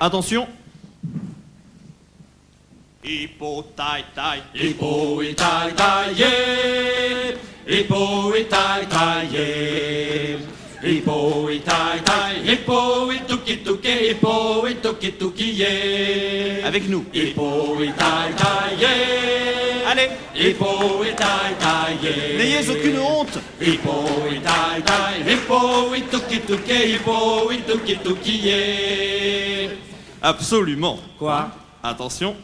Attention. Hippo, taille, taille. Hippo et taille, taille. Hippo et taille, taille. Hippo et taille, taille. Hippo et tuki, tuki. Hippo et tuki, tuki, yeah. Avec nous. Hippo et taille, taille. Allez. Hippo et taille, taille. N'ayez aucune honte. Hippo et taille, taille. Hippo et tuki, tuki. Hippo et tuki, tuki, yeah. Absolument. Quoi? Attention.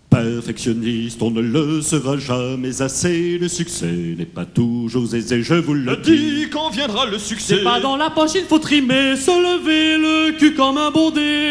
Perfectionniste, on ne le sera jamais assez. Le succès n'est pas toujours aisé, je vous le dis. Quand viendra le succès? C'est pas dans la poche, il faut trimer, se lever le cul comme un bondé.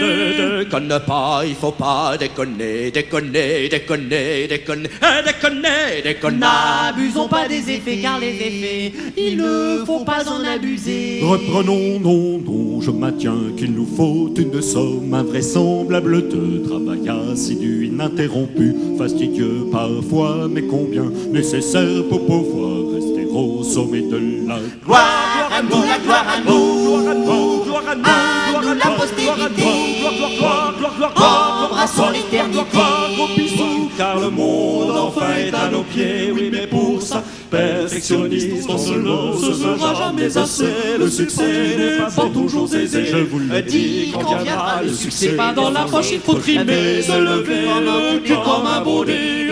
Déconne pas, il faut pas déconner, déconner, déconner, déconner, déconner, déconner. N'abusons pas des effets, car les effets, il ne faut pas en abuser. Reprenons, non, non, je maintiens qu'il nous faut une somme invraisemblable de travail assidu, ininterrompu, fastidieux parfois, mais combien nécessaire pour pouvoir rester au sommet de la Gloire à nous, la gloire à nous, gloire à nous, gloire à nous, à nous la postérité, embrassons l'éternité. car le monde enfin est à nos pieds, oui, mais pour ça, perfectionniste, on ne se sera jamais assez. Le succès n'est pas toujours aisé, je vous le dis, quand viendra le succès. C'est pas dans la poche, il faut trimer, se lever le cul comme un bondé.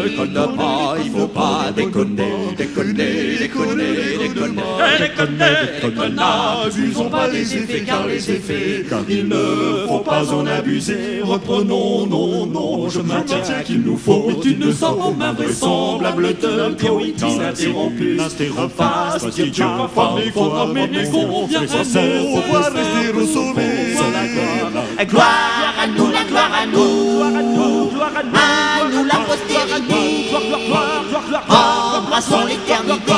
Déconne pas, il faut pas déconner, déconner, déconner, déconner, déconner, déconner. N'abusons pas des effets, car les effets, car il ne faut pas en abuser. Reprenons, non, non, je maintiens qu'il nous faut une somme invraisemblable de priorité ininterrompue, fastidieux, parfois, mais combien nécessaire pour pouvoir rester au sommet. Gloire à nous, la gloire à nous, gloire à nous, gloire à nous, à nous la postérité, embrassons l'éternité.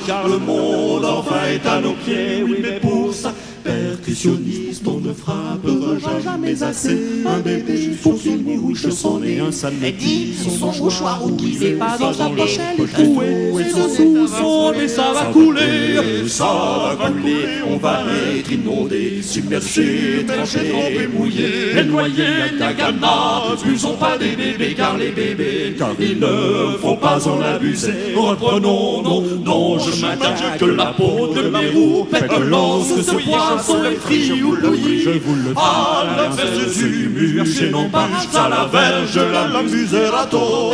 Car le monde enfin est à nos pieds, oui, mais pour ça, percussionniste, on ne frappera jamais assez. Un bébé, faut qu'il mouche son nez, un samedi, son mouchoir ou qu'il C'est pas dans sa poche, elle est trouée, c'est sous son nez, ça va couler. Ça va couler, on va être inondé, submergé, tranché, trempé, mouillé, et noyé à Tagana. N'abusons pas des bébés, car les bébés, car il ne faut pas en abuser. Reprenons, non, non, je maintiens que la peau de mes roues pète lance ce poisson est frit ou bouilli. Je vous le dis, à la verge du mur, et non pas à la verge, la muserato.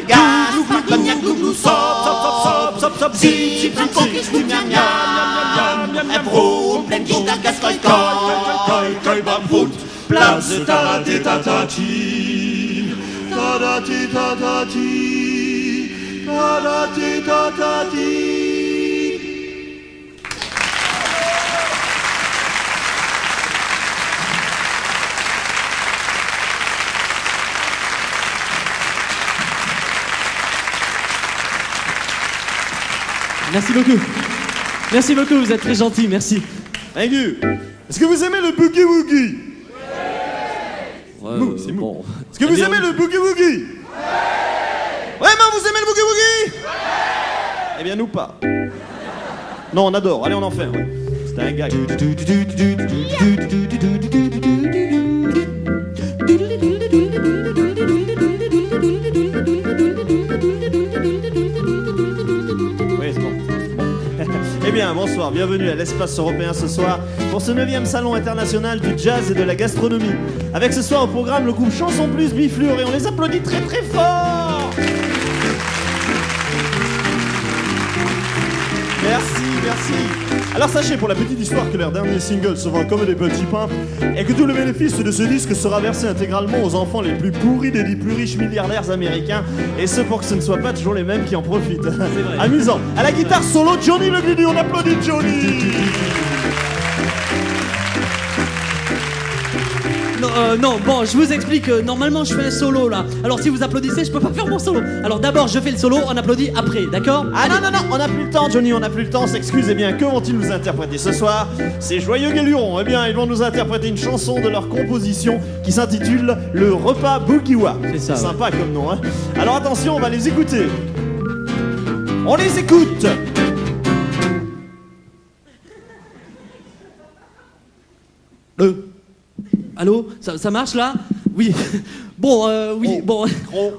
Gaz, cognac, glouglou, sop, si tu conquistes du miam miam, un brou, pleine guitare, cascoille, Koi bambout, place tarati tatati, tarati tatati, tarati tatati. Merci beaucoup. Merci beaucoup, vous êtes très gentil, merci. Thank you. Est-ce que vous aimez le boogie woogie? Ouais, c'est bon. Est-ce que vous aimez le boogie woogie? Vraiment, vous aimez le boogie woogie? Eh bien, nous pas. Non, on adore. Allez, on en fait. Ouais. C'était un gag. Oui, c'est bon. Eh bien, bonsoir, bienvenue à l'Espace Européen ce soir pour ce 9e Salon International du Jazz et de la Gastronomie. Avec ce soir au programme le groupe Chanson Plus Biflure et on les applaudit très très fort. Merci, merci. Alors sachez pour la petite histoire que leur dernier single se vend comme des petits pains et que tout le bénéfice de ce disque sera versé intégralement aux enfants les plus pourris des 10 plus riches milliardaires américains, et ce pour que ce ne soit pas toujours les mêmes qui en profitent. C'est vrai. Amusant. À la guitare solo, Johnny le Gludu, on applaudit Johnny. Non, bon, je vous explique, normalement je fais un solo là. Alors si vous applaudissez, je peux pas faire mon solo. Alors d'abord je fais le solo, on applaudit après, d'accord? Ah non, on n'a plus le temps, Johnny, on n'a plus le temps, s'excusez bien. Que vont-ils nous interpréter ce soir? Ces joyeux Guélurons, eh bien, ils vont nous interpréter une chanson de leur composition qui s'intitule Le Repas Boogie-Wa. C'est ça, C'est sympa comme nom, hein. Alors attention, on va les écouter. On les écoute. Allô, ça marche là? Oui. Bon, oui, bon,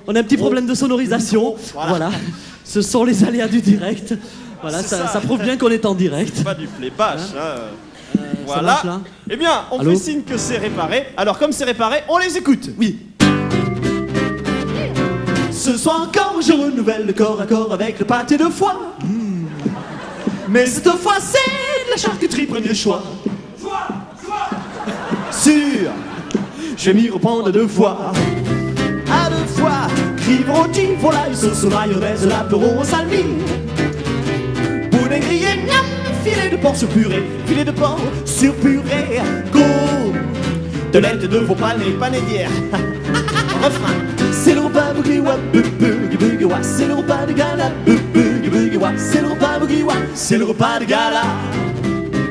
on a un petit problème de sonorisation. Voilà. Ce sont les aléas du direct. Voilà, ça prouve bien qu'on est en direct. Pas du playback, hein. Ça marche, là. Eh bien, on fait signe que c'est réparé. Alors, comme c'est réparé, on les écoute. Oui. Ce soir encore, je renouvelle le corps à corps avec le pâté de foie. Mais cette fois, c'est de la charcuterie premier choix. Sûr, je vais m'y reprendre 2 fois. À 2 fois, crive rôti, volaille, sauce mayonnaise, l'apéro au salmi. Boudin grillé, miam, filet de porc sur purée, filet de porc sur purée. Go, de l'aide de vos panais d'hier. Refrain. C'est le repas boogie wa, boogie boogie wa. C'est le repas de gala, boogie boogie wa. C'est le repas boogie wa. C'est le repas de gala.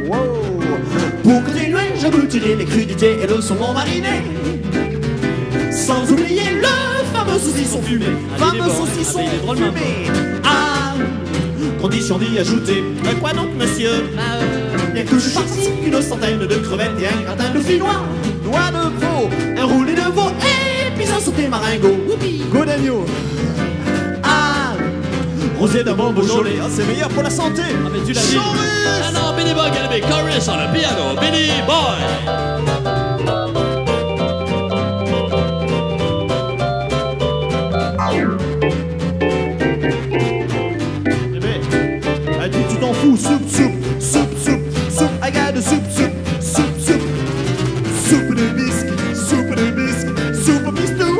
Wow. Pour continuer, j'aboutirai les crudités et le saumon mariné. Sans oublier le fameux saucisson fumé. Fameux saucisson fumé. Ah, condition d'y ajouter. Quoi donc, monsieur? Bien que je fasse une centaine de crevettes et un gratin de finois. Noix de veau, un roulé de veau et puis un sauté maringot. Go d'agneau. Ah, rosé d'un bon Beaujolais. Ah, c'est meilleur pour la santé. Ah, mais tu l'as dit. Ah non, Billy Boy, gonna be chorus on the piano. Billy Boy. Tu t'en fous, soupe, soupe, soupe, soupe, soupe, I got a soupe, soupe, soupe, soupe, soupe de bisque, soupe de bisque, soupe au pistou,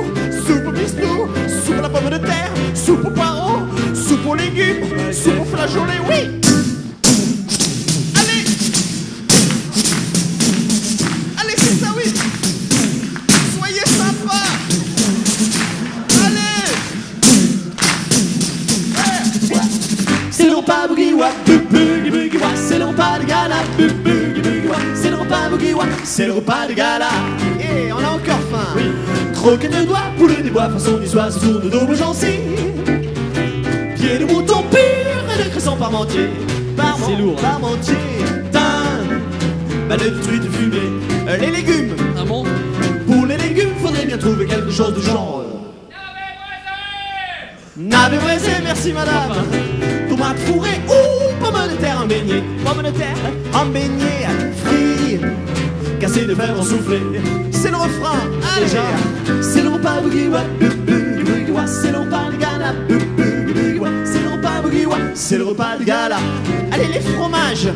soupe au pistou, soupe à la pomme de terre, soupe aux poireaux, soupe aux légumes, soupe aux flageolets, oui. Allez, allez, c'est ça, oui. Soyez sympa. Allez. C'est le repas boogie wa, boogie boogie wa. C'est le repas de gala, boogie boogie wa. C'est le repas boogie wa. C'est le repas de gala. Et on a encore faim. Oui. Croquette de doigts, poulet des bois, façon niçoise, tour de double gencive. Pied de mouton pur et de cresson parmentier. C'est lourd. Parmentier. Thym, balai de truite fumée. Les légumes. Ah bon? Pour les légumes, faudrait bien trouver quelque chose du genre. Navet braisé, merci madame. Tomate fourrée ou pomme de terre en beignet. Pomme de terre en beignet. Frit, cassé de verre en soufflé. C'est le refrain, allez. C'est le repas boogie wa, boogie boogie wa. C'est le repas de gala, boogie boogie wa. C'est le repas boogie wa. C'est le repas de gala. Allez les fromages.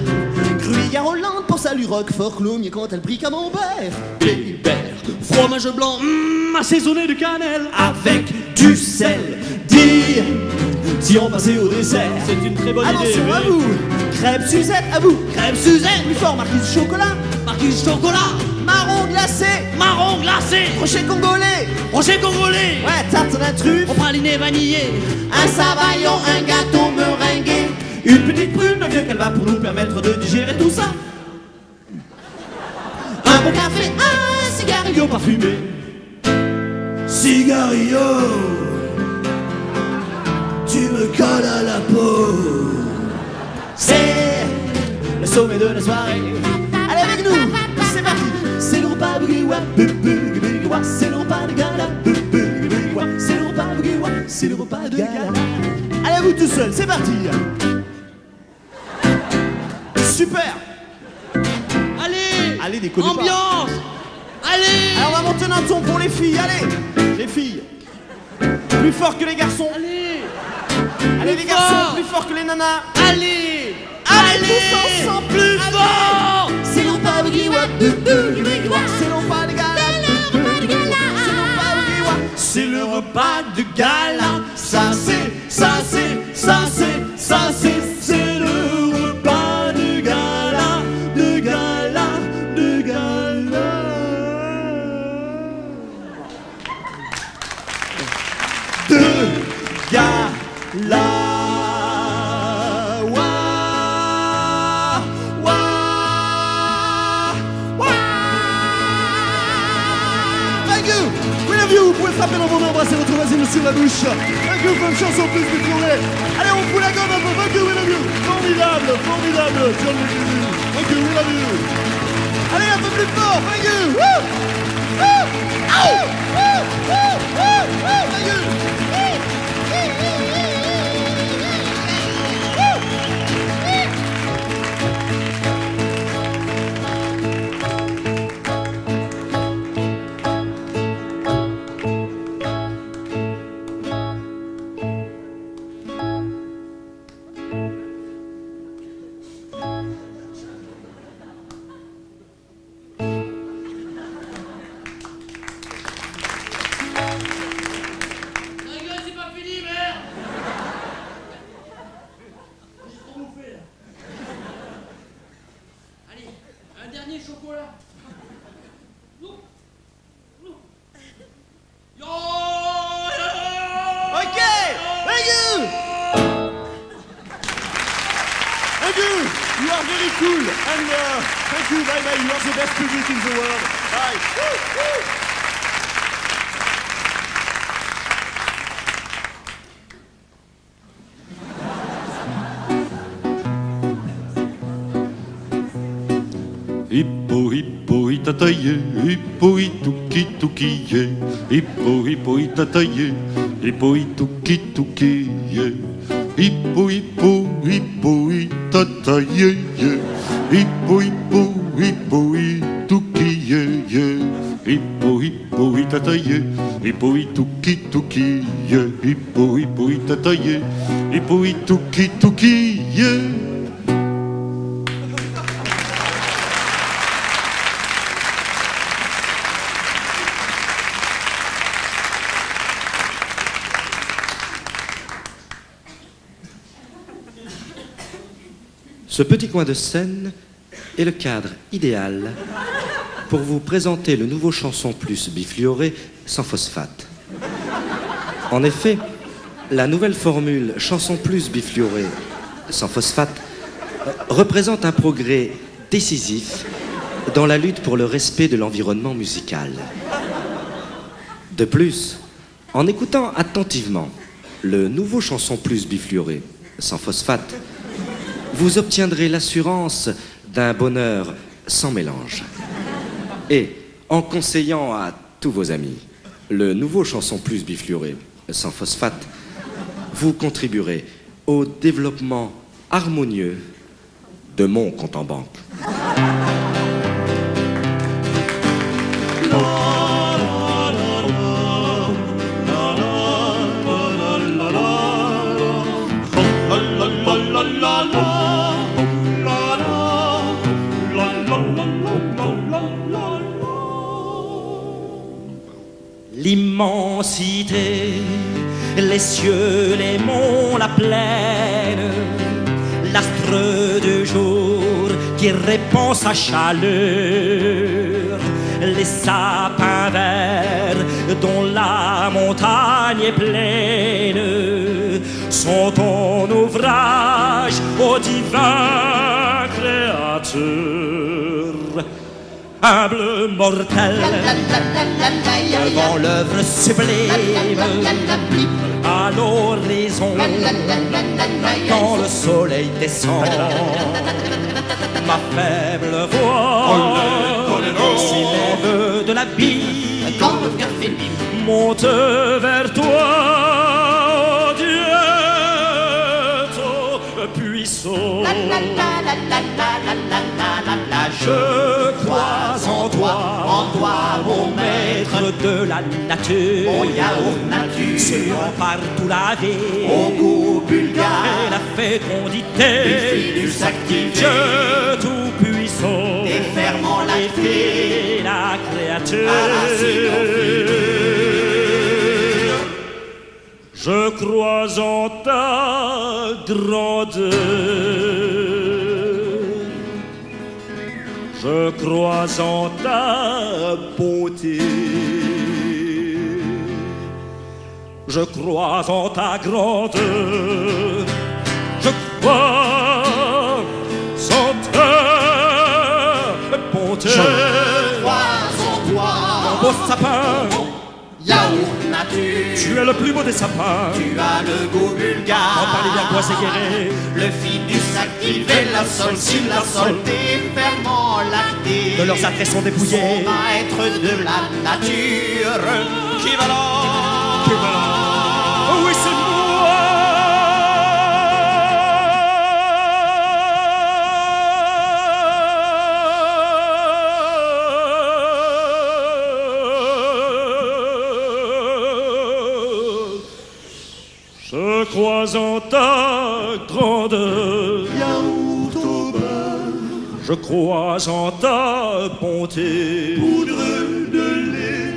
Gruyère Hollande pour salut Roquefort, Clougnes quand elle brille camembert. Bébert, Fromage blanc, assaisonné de cannelle. avec du sel. Dire si on passait au dessert. C'est une très bonne idée. Attention à vous. Crêpe Suzette, à vous. Crêpe Suzette. Plus fort, marquise chocolat. Marquise chocolat. Marron glacé. Marron glacé. Crochet congolais. Rocher congolais. Ouais, tarte à truffe. Au praliné vanillé. Un savaillon, un gâteau meringué. Une petite prune de vieux qu'elle va pour nous permettre de digérer tout ça. Un bon café, un cigarillo parfumé. Cigarillo, tu me colles à la peau. C'est le sommet de la soirée. Allez avec nous, c'est parti. C'est le repas boogie wa, boogie boogie wa. C'est le repas de gala, boogie boogie wa. C'est le repas boogie wa, c'est le repas de gala. Allez à vous tout seul, c'est parti. Super. Allez. Allez, déconnez pas. Ambiance. Allez. Alors on va monter d'un ton pour les filles, allez. Les filles. Plus fort que les garçons. Allez. Allez les garçons, plus fort que les nanas. Allez. Allez, tous ensemble, plus fort. C'est le repas boogie wa, boogie boogie wa. C'est le repas de gala, boogie boogie wa. C'est le repas boogie wa. C'est le repas de gala. Ça c'est, ça c'est, ça c'est, ça c'est le repas de gala, de gala, de gala. De gala. Vous pouvez frapper dans vos mains, embrasser votre voisine sur la bouche. Thank you, bonne chance en plus du tournée. Allez, on fout la gomme un peu. Thank you, we love you. Formidable, formidable. John McKenzie. Thank you, we love you. Allez, un peu plus fort, thank you. Woo! Woo! Ow! Woo! Woo! Woo! Woo! Thank you. You are very cool, and thank you, bye bye. You are the best public in the world. Bye. Woo, woo. Hippo, hippo, itataye, hippo, ituki, tukiye. Hippo, hippo, itataye, hippo, ituki, tukiye. Hippo, hippo, hippo, itataye, hippo, hippo, hippo, itukiye. Hippo, hippo, itataye, hippo, ituki, tukiye. Hippo, hippo, itataye, hippo, ituki, tukiye. Ce petit coin de scène est le cadre idéal pour vous présenter le nouveau Chanson Plus bifluoré sans phosphate. En effet, la nouvelle formule Chanson Plus bifluoré sans phosphate représente un progrès décisif dans la lutte pour le respect de l'environnement musical. De plus, en écoutant attentivement le nouveau Chanson Plus bifluoré sans phosphate, vous obtiendrez l'assurance d'un bonheur sans mélange. Et en conseillant à tous vos amis le nouveau Chanson Plus bifluoré sans phosphate, vous contribuerez au développement harmonieux de mon compte en banque. L'immensité, les cieux, les monts, la plaine, l'astre du jour qui répand sa chaleur, les sapins verts dont la montagne est pleine, sont ton ouvrage, ô divin créateur. Humble mortel, devant l'œuvre sublime, à l'horizon, quand le soleil descend, ma faible voix s'élève de l'abîme, monte vers toi, Dieu puissant. Je crois en toi, mon maître de la nature, mon yaourt nature, selon partout lavé, au goût bulgare, et la fécondité, fidus activé, Dieu tout-puissant, déferment la fée, la créature. Je crois en ta grandeur. Je crois en ta beauté. Je crois en ta grandeur. Je crois en ta bonté. Je crois en toi, mon beau sapin, yaourt nature. Tu es le plus beau des sapins. Tu as le goût bulgare, en parler bien bois et guéré, le fil du sac. Vive la sol, si la sol, des ferments lactés. De leurs attraits sont dépouillés. Son maître de la nature. Qui va là? Oui, c'est moi. Je crois en ta grandeur, Yaourt au beurre, je crois en ta bonté, poudre de lait.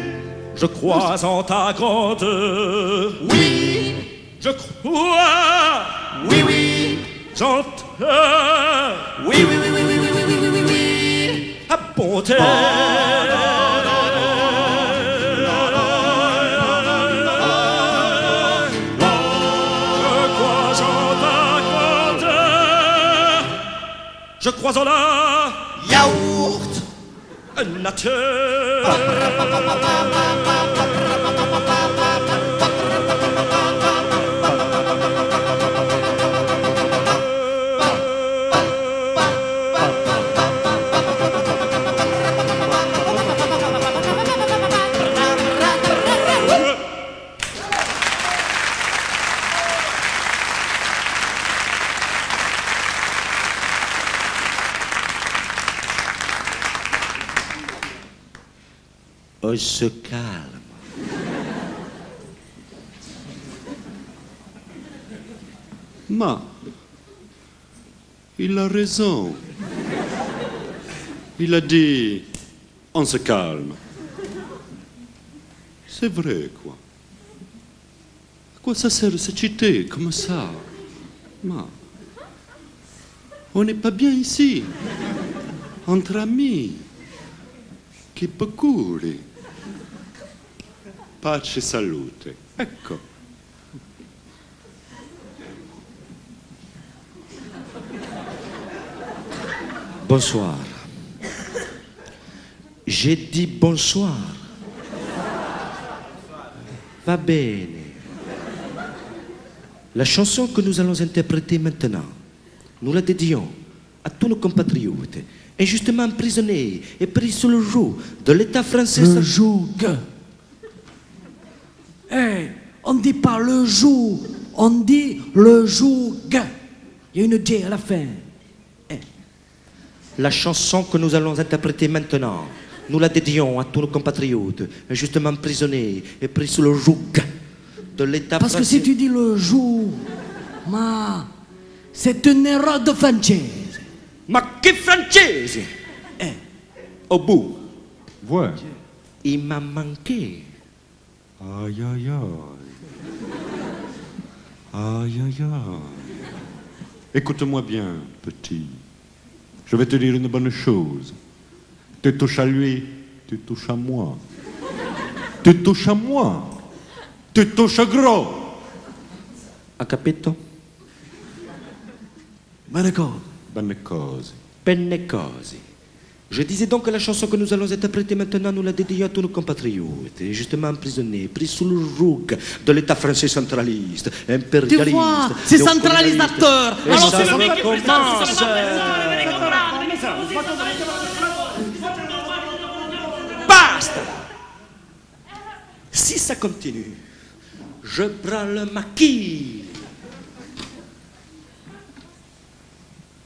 je crois en ta grandeur. Oui, Je crois oui, oui. en ta Oui, oui, oui, oui, oui, oui, oui, oui, oui, oui. bonté. Je crois en la Yaourt. nature. On se calme. Ma, il a raison. Il a dit, on se calme. C'est vrai, quoi. À quoi ça sert de se citer comme ça? Ma, on n'est pas bien ici. Entre amis. Che peccuri. Pace e salute. Ecco. Bonsoir. J'ai dit bonsoir. Va bene. La chanson que nous allons interpréter maintenant, nous la dédions à tous nos compatriotes, injustement emprisonnés et pris sous le joug de l'État français. Le joug. Eh, on dit pas le joug, on dit le joug. Il y a une J à la fin. La chanson que nous allons interpréter maintenant, nous la dédions à tous nos compatriotes, injustement emprisonnés et pris sous le joug de l'État Parce que français. si tu dis le joug, ma, c'est une erreur de française. Ma che francese! Au bout. Voilà. Il m'a manqué. Aïe, aïe, aïe. Aïe, aïe, aïe. Écoute-moi bien, petit. Je vais te dire une bonne chose. Tu touches à lui, tu touches à moi. Tu touches à moi. Tu touches gros. Ha capito? Bene cosa. Bonne cause. Bene cose. Je disais donc que la chanson que nous allons interpréter maintenant, nous la dédions à tous nos compatriotes, justement emprisonnés, pris sous le joug de l'État français centraliste, impérialiste. Tu vois, c'est centralisateur. Et Alors ça c'est le mec qui recommence. Basta. Si ça continue, je prends le maquis.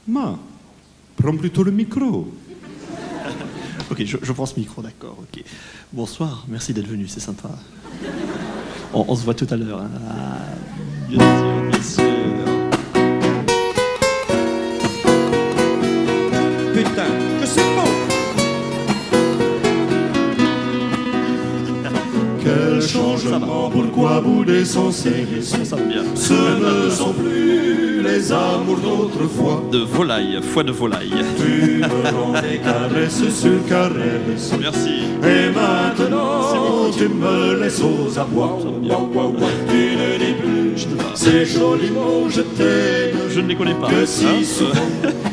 Ma, prends plutôt le micro. Ok, je prends ce micro, d'accord, ok. Bonsoir, merci d'être venu, c'est sympa. On se voit tout à l'heure. Hein. Ah, bien sûr, bien sûr. Putain, que c'est beau! Quel changement, pourquoi bouder sans cesse? Ça va bien. Ce ne sont plus les amours d'autrefois. De volaille, foi de volaille. Tu me rends des caresses sur caresses. Merci. Et maintenant, tu me laisses aux abois. Tu ne dis plus ces jolis mots je t'aime. Je ne les connais pas. Que si souvent,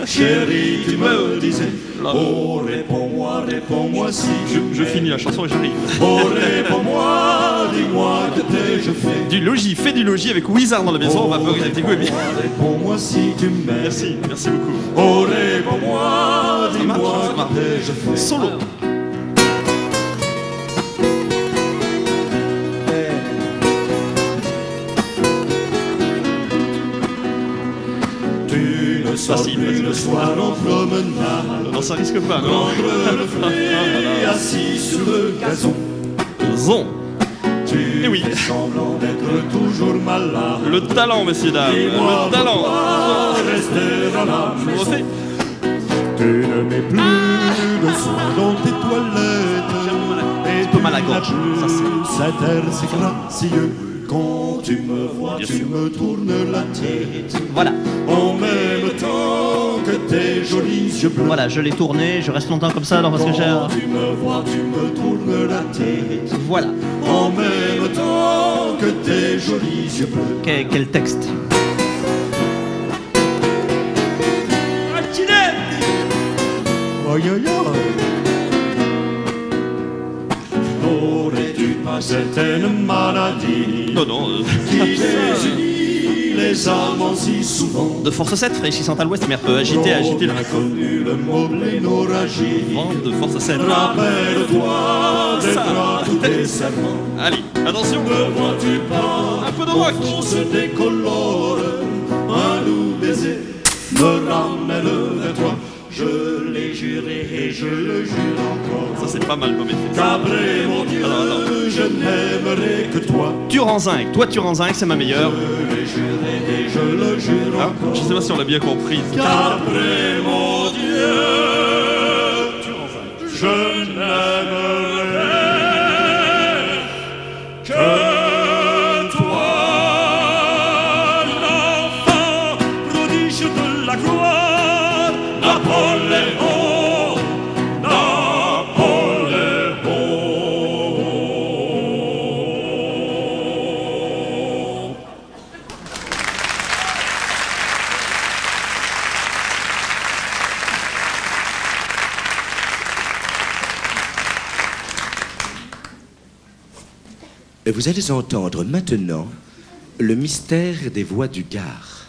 chérie, tu me disais, oh réponds-moi si Je finis la chanson et j'arrive. Oh réponds-moi, dis-moi que t'ai-je fait. Du logis, fais du logis avec Wizard dans la maison, on va favoriser tes goûts et bien. Réponds-moi si tu m'aimes. Merci beaucoup. Oh réponds-moi, dis-moi que t'ai-je fait. Solo. Facile, le soir en promenade. Non, ça risque pas. Prendre le fruit assis sur le gazon. Zon. Tu Eh oui. fais semblant d'être toujours malade. Le talent, messieurs, dames. Le talent. Rester dans la Je vous refais. Tu ne mets plus de soin dans tes toilettes. Et Un peu mal à la gorge. Ça, cet air si gracieux. Quand tu me vois, Bien tu sûr. me tournes la tête. Voilà, En même temps que tes jolis yeux bleus. voilà, je l'ai tourné, je reste longtemps comme ça alors parce que j'ai... Quand tu me vois, tu me tournes la tête. Voilà, En même temps que tes jolis yeux bleus. quel texte. Aïe aïe aïe. N'aurais-tu pas certaines maladies Non, non. qui les unit les amants si souvent? De force 7, fraîchissant à l'ouest, mais un peu agité le Inconnu le mot blénorragie. vent de force 7. Rappelle-toi d'être à tous tes serments. Allez, attention. Ne vois-tu pas Un peu de au rock. fond se décolore un doux baiser me ramène vers toi. Je l'ai juré et je le jure encore. Ça, c'est pas mal comme effet. Cabré, mon Dieu, Alors. je n'aimerai que toi. Turanzinc. Toi, Turanzinc, c'est ma meilleure. Je l'ai juré et je le jure Hein, encore. je sais pas si on l'a bien compris. Cabré, mon Dieu, je n'aimerai que toi. L'enfant prodige de la gloire, Napoléon, Napoléon. Vous allez entendre maintenant le mystère des voix du Gard.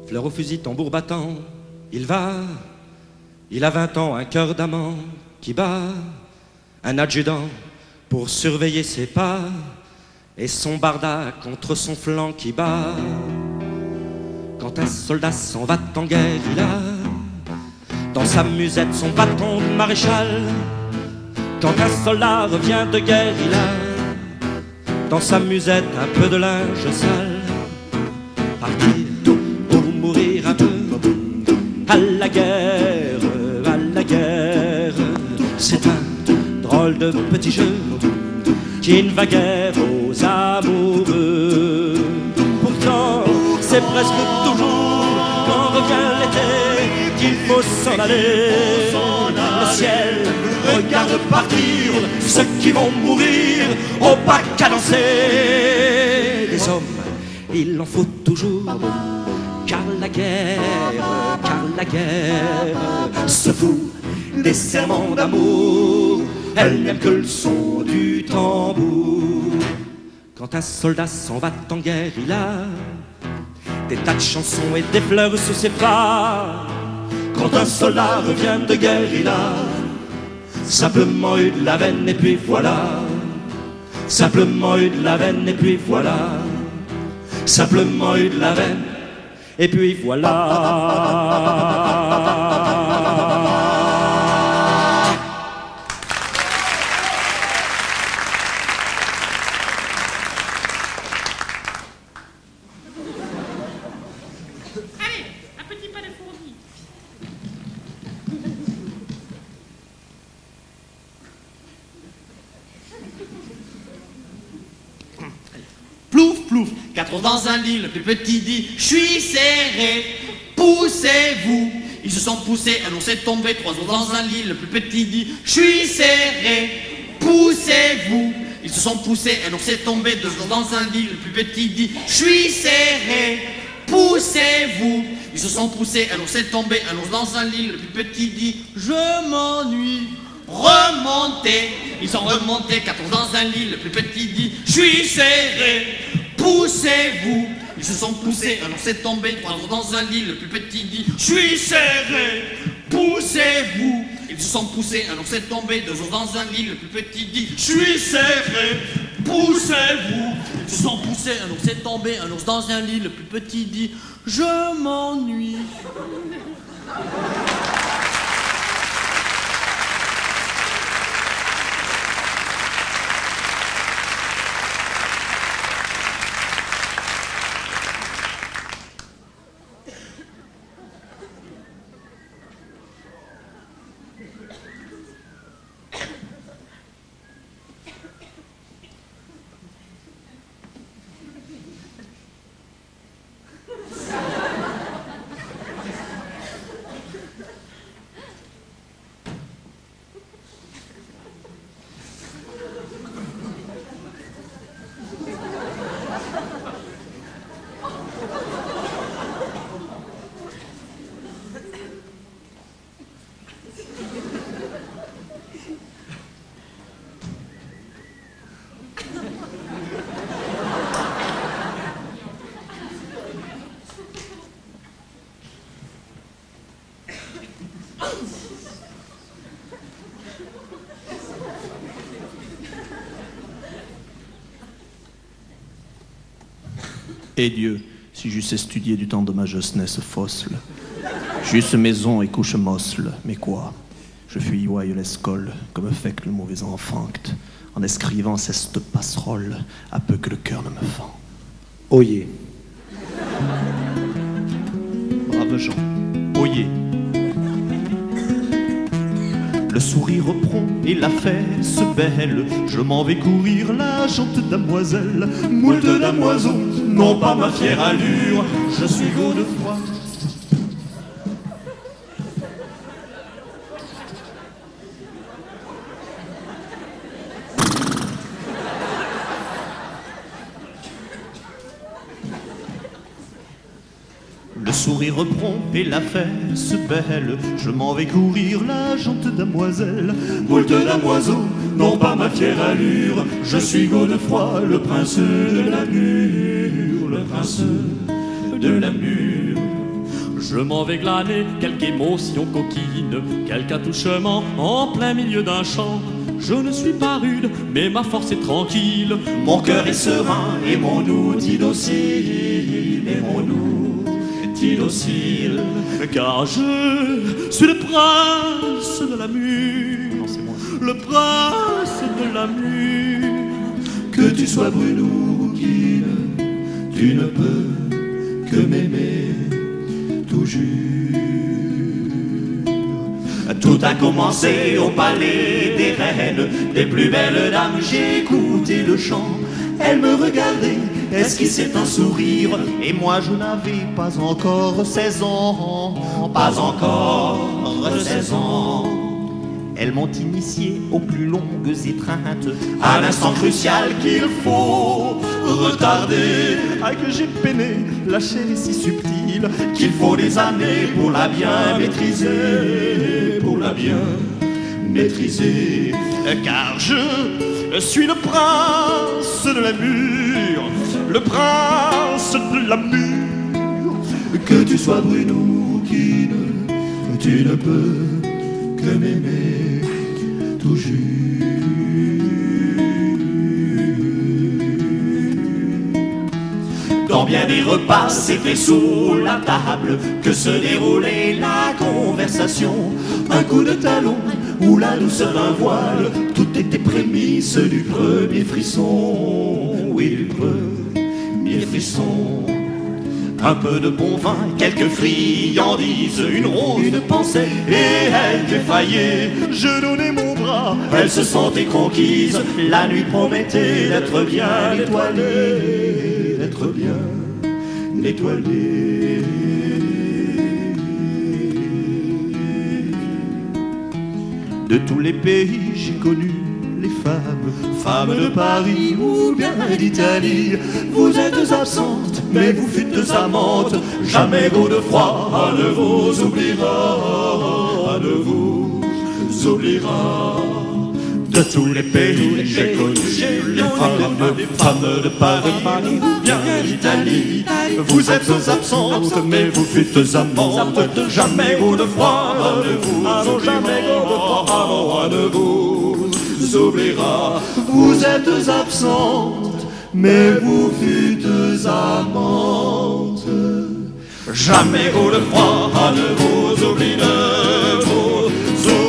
Fleur au fusil, tambour battant, il va. Il a 20 ans, un cœur d'amant qui bat. Un adjudant pour surveiller ses pas. Et son barda contre son flanc qui bat. Quand un soldat s'en va en guerre, il a dans sa musette son bâton de maréchal. Quand un soldat revient de guerre, il a dans sa musette un peu de linge sale. Partir pour mourir un peu à la guerre, c'est un drôle de petit jeu qui ne va guère aux amoureux. Pourtant, c'est presque toujours quand revient l'été qu'il faut s'en aller. Le ciel regarde partir ceux qui vont mourir au pas cadencé. Les hommes, il en faut toujours, car la guerre se fout des serments d'amour. Elle n'aime que le son du tambour. Quand un soldat s'en va en guerre, il a des tas de chansons et des fleurs sous ses pas. Quand un soldat revient de guerre, il a simplement eu de la veine et puis voilà. Simplement eu de la veine et puis voilà. Simplement eu de la veine et puis voilà. Quatre os dans un lit, le plus petit dit « Je suis serré, poussez-vous ». Ils se sont poussés, un ours est tombé. Trois os dans un lit, le plus petit dit « Je suis serré, poussez-vous ». Ils se sont poussés, un ours est tombé. Deux os dans un lit, le plus petit dit « Je suis serré, poussez-vous ». Ils se sont poussés, un ours est tombé. Un ours dans un lit, le plus petit dit « Je m'ennuie, remontez ». Ils sont remontés, quatre os dans un lit, le plus petit dit « Je suis serré, poussez-vous ». Ils se sont poussés, un ours est tombé. Trois os dans un lit, le plus petit dit « Je suis serré, poussez-vous ». Ils se sont poussés, un ours est tombé. Deux os dans un lit, le plus petit dit « Je suis serré, poussez-vous ». Ils se sont poussés, un ours est tombé. Un ours dans un lit, le plus petit dit « Je m'ennuie ». Et Dieu, si j'eusse estudié du temps de ma jeunesse fossile, j'eusse maison et couche mossle, mais quoi? Je fuis l'escole, comme fait que le mauvais enfant, en escrivant cette passerole, à peu que le cœur ne me fend. Oyez. Brave Jean, oyez. Le sourire prompt et la fesse belle, je m'en vais courir la jante damoiselle. Moult damoiseaux n'ont pas ma fière allure, je suis Godefroy. Le sourire prompt et la fesse belle, je m'en vais courir la jante damoiselle. Moult damoiseaux n'ont pas ma fière allure, je suis Godefroy, le prince de la mure, le prince de la mure. Je m'en vais glaner quelque émotion coquine, quelque attouchement en plein milieu d'un champ. Je ne suis pas rude, mais ma force est tranquille. Mon cœur est serein et mon outil docile, et mon outil docile. Car je suis le prince de la mure. le prince de la mue. Que tu sois brune ou rouquine, tu ne peux que m'aimer toujours. Tout a commencé au palais des reines, des plus belles dames, j'ai écouté le chant. Elle me regardait, esquissait un sourire, Et moi je n'avais pas encore 16 ans. pas encore 16 ans. Elles m'ont initié aux plus longues étreintes, À l'instant crucial qu'il faut retarder, à que j'ai peiné, la chair est si subtile qu'il faut des années pour la bien maîtriser, pour la bien maîtriser. car je suis le prince de la mûre, le prince de la mûre. Que tu sois brune ou rouquine, tu ne peux que m'aimer toujours. Dans bien des repas, c'était sous la table que se déroulait la conversation. Un coup de talon ou la douceur d'un voile, tout était prémisse du premier frisson. Oui, du premier frisson. Un peu de bon vin, quelques friandises, une rose, une pensée, et elle défaillait. Je donnais mon bras, Elle se sentait conquise, la nuit promettait d'être bien étoilée, d'être bien étoilée. de tous les pays j'ai connu les femmes. Femmes de Paris ou bien d'Italie, vous êtes absentes, mais vous fûtes amantes. Jamais Godefroy ne vous oubliera, ne vous oubliera. De tous les pays j'ai connu les femmes de Paris ou bien d'Italie. Vous êtes absentes, mais vous fûtes amantes. Jamais Godefroy ne vous oubliera, ne vous oubliera. Vous êtes absentes, mais vous fûtes amantes. Jamais Godefroy ne vous oublie, ne vous oubliera.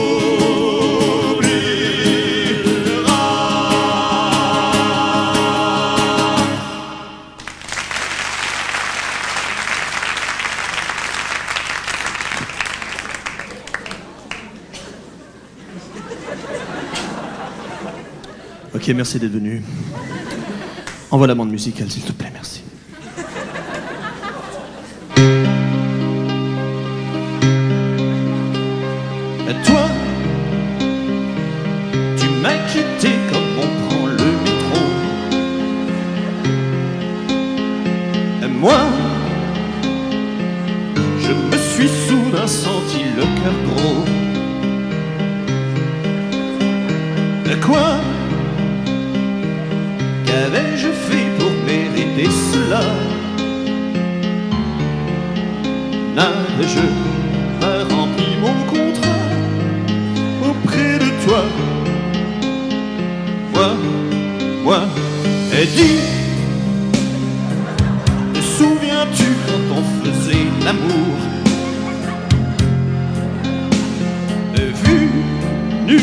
Ok, merci d'être venu. Envoie la bande musicale, s'il te plaît, merci. Et toi, tu m'as quitté comme on prend le métro. Et moi, je me suis soudain senti le cœur gros. Et quoi? Qu'avais-je fait pour mériter cela? N'avais-je pas rempli mon contrat auprès de toi? Moi, et dis, te souviens-tu quand on faisait l'amour? Vu nu,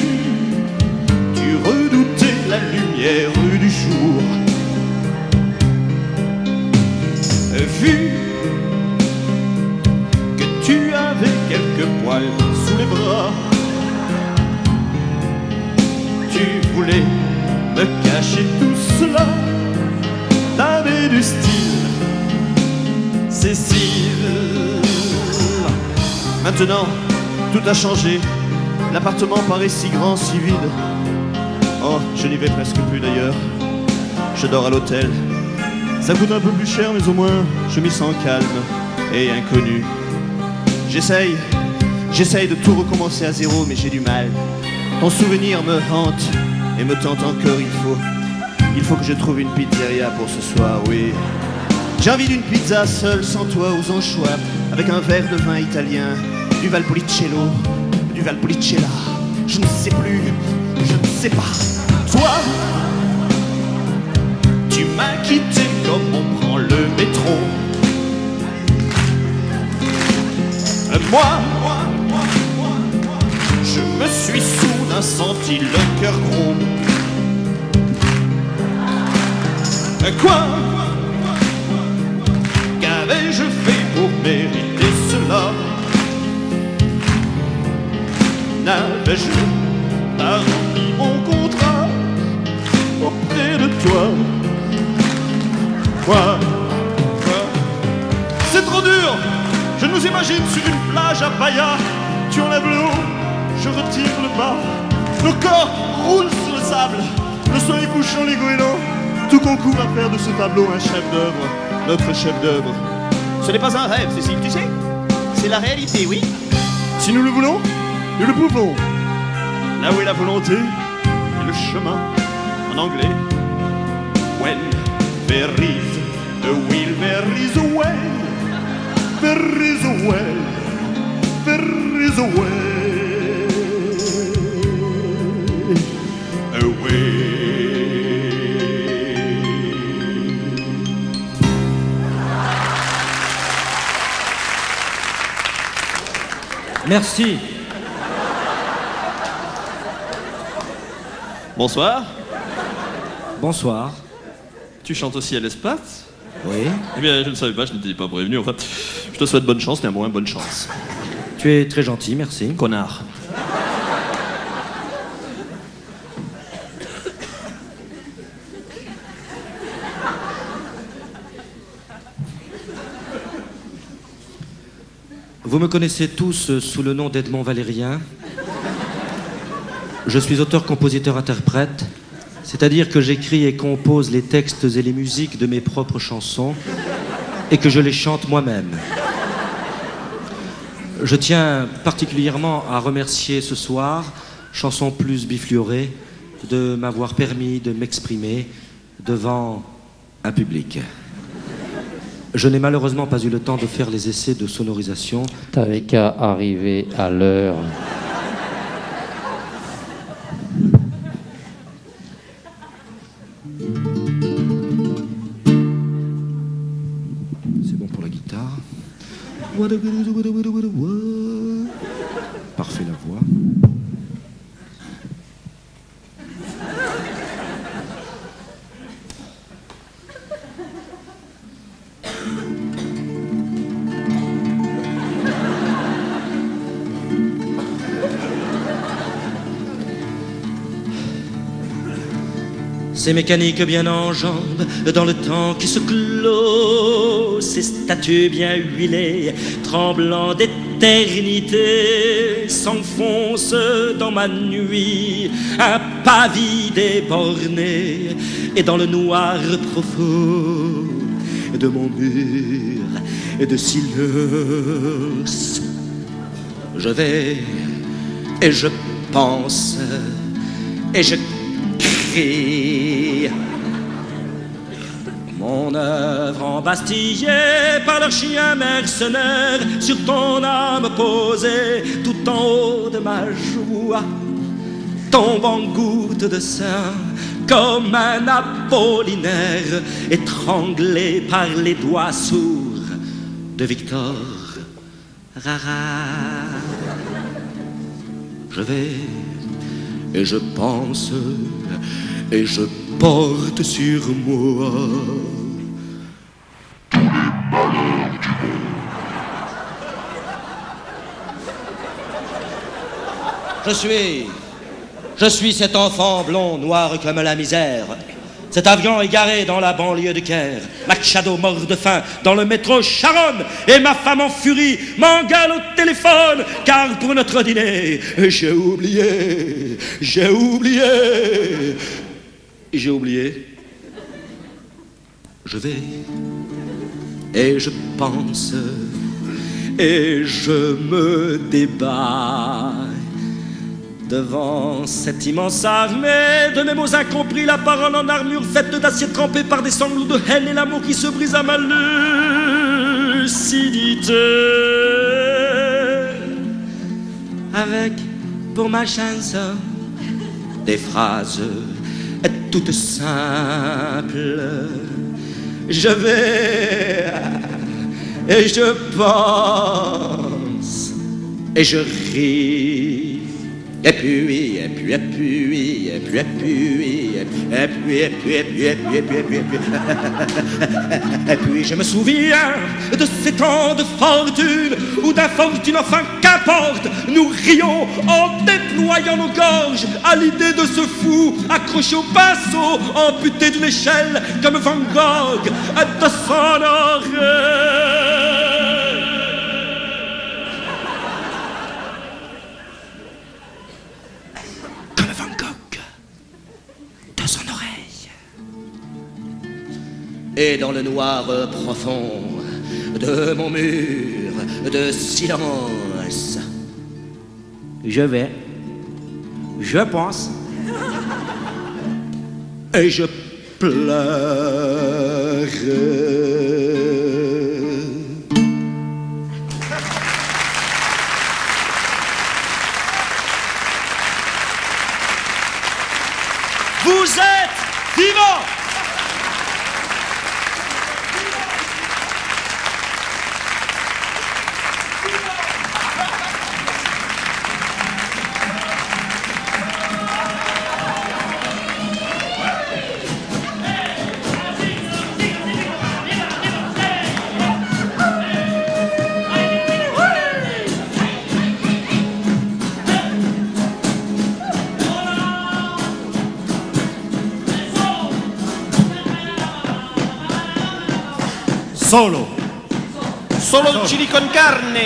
tu redoutais la lumière du jour. Vu que tu avais quelques poils sous les bras, tu voulais me cacher tout cela. T'avais du style, Cécile. Maintenant, tout a changé. L'appartement paraît si grand, si vide. Oh, je n'y vais presque plus d'ailleurs. Je dors à l'hôtel. Ça coûte un peu plus cher, mais au moins je m'y sens calme et inconnu. J'essaye de tout recommencer à zéro, mais j'ai du mal. Ton souvenir me hante et me tente encore. Il faut que je trouve une pizzeria pour ce soir, oui. J'ai envie d'une pizza seule, sans toi, aux anchois, avec un verre de vin italien, du Valpolicella, je ne sais plus, je ne sais pas. Toi, tu m'as quitté comme on prend le métro. Moi, je me suis soudain soudain senti le cœur gros. Quoi? Qu'avais-je fait pour mériter cela? N'avais-je pas rempli mon contrat auprès de toi? Quoi? C'est trop dur! Je nous imagine sur une plage à Bahia. Tu enlèves le haut, je retire le bas. Nos corps roulent sur le sable, le soleil couchant les goélands. Tout concourt à faire de ce tableau un chef-d'œuvre, notre chef-d'œuvre. Ce n'est pas un rêve, Cécile, tu sais. C'est la réalité, oui. Si nous le voulons, nous le pouvons. Là où est la volonté et le chemin, en anglais. When there is a will, there is a way. There is a way. There is a way. A way. Merci. Bonsoir. Bonsoir. Tu chantes aussi à l'espace? Oui. Eh bien, je ne savais pas, je ne t'ai pas prévenu. En fait, je te souhaite bonne chance, néanmoins, bonne chance. Tu es très gentil, merci. Connard. Vous me connaissez tous sous le nom d'Edmond Valérien. Je suis auteur, compositeur, interprète, c'est-à-dire que j'écris et compose les textes et les musiques de mes propres chansons et que je les chante moi-même. Je tiens particulièrement à remercier ce soir Chanson Plus Bifliorée de m'avoir permis de m'exprimer devant un public. Je n'ai malheureusement pas eu le temps de faire les essais de sonorisation. T'avais qu'à arriver à l'heure. C'est bon pour la guitare. Parfait la voix. Ces mécaniques bien en jambes, dans le temps qui se clôt, ces statues bien huilées, tremblant d'éternité, s'enfoncent dans ma nuit, un pavis déborné, et dans le noir profond de mon mur de silence, je vais et je pense et je crie. Mon œuvre embastillée par leurs chiens mercenaires, sur ton âme posée tout en haut de ma joie, tombe en gouttes de sang comme un Apollinaire, étranglé par les doigts sourds de Victor Rara. Je vais et je pense et je porte sur moi tous les malheurs du monde. Je suis cet enfant blond, noir comme la misère. Cet avion égaré dans la banlieue de Caire. Machado mort de faim dans le métro Charonne. Et ma femme en furie m'engueule au téléphone. Car pour notre dîner, j'ai oublié. Je vais et je pense et je me débat devant cette immense armée de mes mots incompris, la parole en armure faite d'acier trempé par des sanglots de haine et l'amour qui se brise à ma lucidité. Avec pour ma chanson des phrases toutes simples. Je vais et je pense et je ris Et puis, je me souviens de ces temps de fortune, ou d'infortune, enfin qu'importe, nous rions en déployant nos gorges à l'idée de ce fou accroché au pinceau, amputé d'une échelle comme Van Gogh, de son oreille. Et dans le noir profond de mon mur de silence, je pense, et je pleure. Vous êtes vivants! Solo il chili con carne.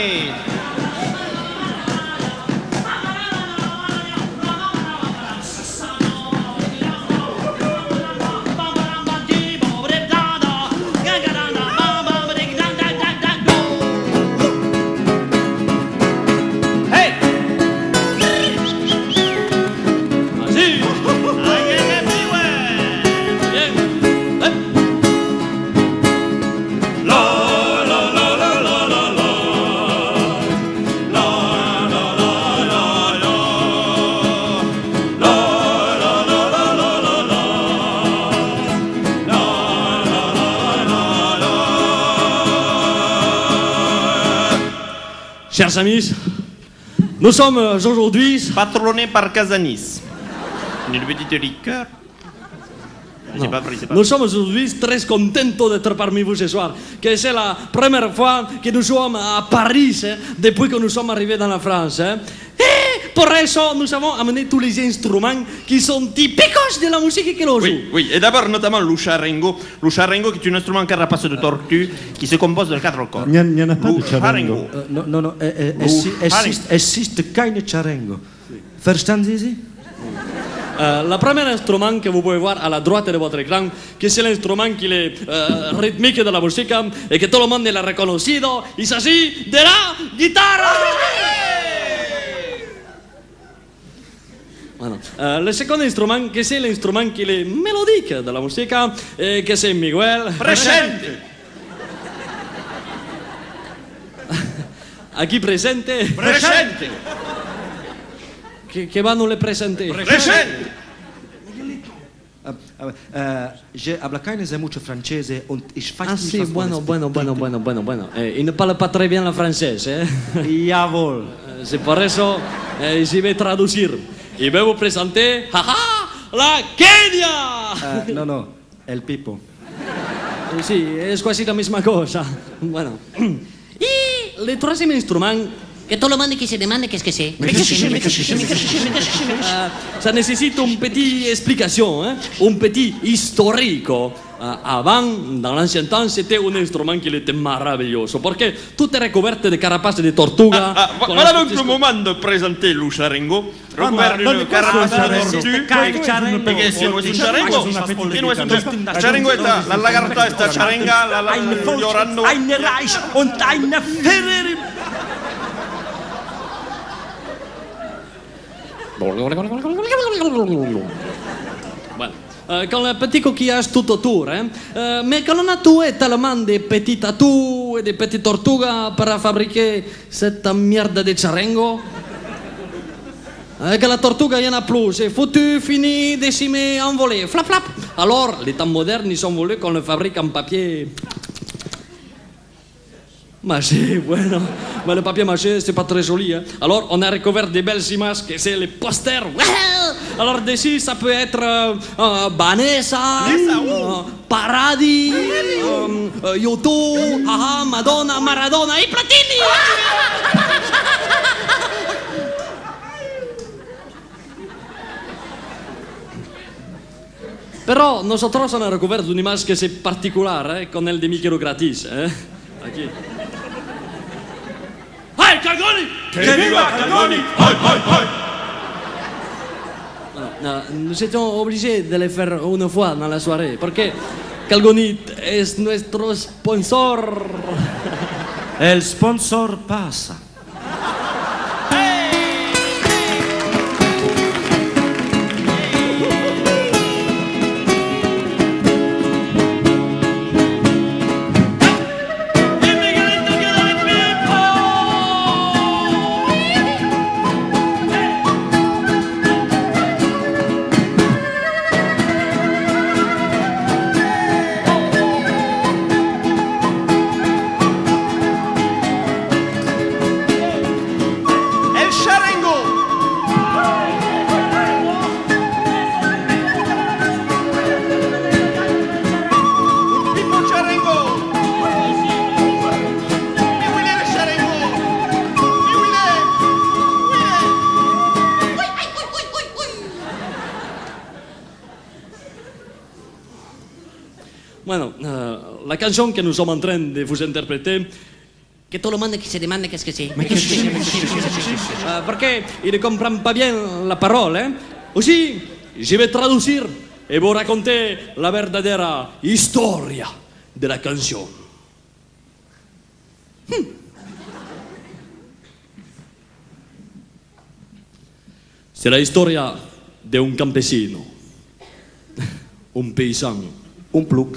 Chers amis, nous sommes aujourd'hui Patronné par Casanis. Une petite liqueur. Nous sommes aujourd'hui très contents d'être parmi vous ce soir, que c'est la première fois que nous sommes à Paris depuis que nous sommes arrivés dans la France. Et pour ça, nous avons amené tous les instruments qui sont typiques de la musique que l'on joue. Oui, et d'abord notamment le charengo. Le charengo qui est un instrument carapace de tortue qui se compose de 4 cordes. Il n'y en a pas de charengo. Non, existe keine charengo. Verstehen Sie sie? Le premier instrument que vous pouvez voir à la droite de votre écran, que c'est l'instrument qui est rythmique de la musique et que tout le monde l'a reconnu, il s'agit de la guitare. Voilà. Le second instrument, que c'est l'instrument qui est mélodique de la musique, et que c'est Miguel. Presente. Aquí presente. Presente. Que va nous le présenter. Presente. Je habla keine mucho francese und ich weiß Ah nicht, si, was bueno. Il ne parle pas très bien le français. Jawohl. C'est pour ça je vais traduire. Je vais vous présenter la Kenya. No, el Pipo. Sí, es quasi la misma cosa. Bueno. Y le troisième instrument, Que tout le monde qui se demande qu'est-ce que c'est. ça nécessite une petite explication, un petit historique. Avant, dans l'ancien temps, c'était un instrument qui était merveilleux, parce que tout est recouvert de carapaces de tortuga. Voilà donc le moment de présenter le charengo. Recouvert d'une carapace de tortue. Perché se non è un charengo, che non è un charengo è la lagarta, sta charenga, llorando. Ein Reich und eine Ferrari. Voilà. Quand le petit coquillage tout autour, mais quand on a tout tellement de petits tatous et de petites tortugas pour fabriquer cette merde de charengo, que la tortuga il y en a plus, c'est foutu, fini, décimé, envolé, flap flap. Alors, les temps modernes, ils sont voulus qu'on le fabrique en papier. Mais c'est bueno. Mais le papier mâché, c'est pas très joli. Hein. Alors, on a recouvert des belles images, que c'est les posters. Alors, dessus, ça peut être Vanessa, Paradis, Yoto, Madonna, Maradona et Platini. Però nosotros hanno recoperto un'immagine che è particolare, con el de microgratis. Aquí. ¡Ay, Calgoni! Que viva Calgoni! ¡Ay, ay, ay! Nous étions obligés de le faire une fois dans la soirée, parce que Calgoni es nuestro sponsor. El sponsor pasa. Bueno, la chanson que nous sommes en train de vous interpréter, Que tout le monde qui se demande qu'est-ce que c'est. parce qu'il ne comprend pas bien la parole. Hein? Aussi, je vais traduire et vous raconter la verdadera historia de la canción. C'est la historia de un campesino, un paysano, Un pluc.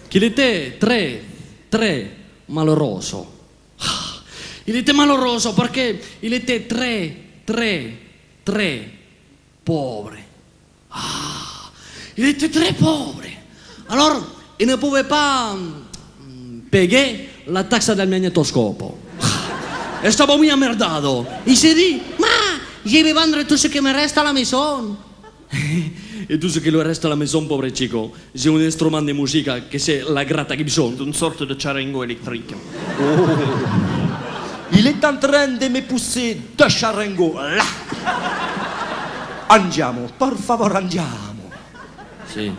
qu'il était très, très malheureusement. Il était malheureusement parce qu'il était très, très, très pauvre. Il était très pauvre. Alors, il ne pouvait pas payer la taxe del magnétoscope. Estaba muy emmerdado. Il s'est dit, je vais vendre tout ce qui me reste à la maison. Et tout ce qui lui reste à la maison, pauvre chico, c'est un instrument de musique que c'est la Grata Gibson. Une sorte de charango électrique. Il est en train de me pousser de charango là. Andiamo, por favor, andiamo. Si.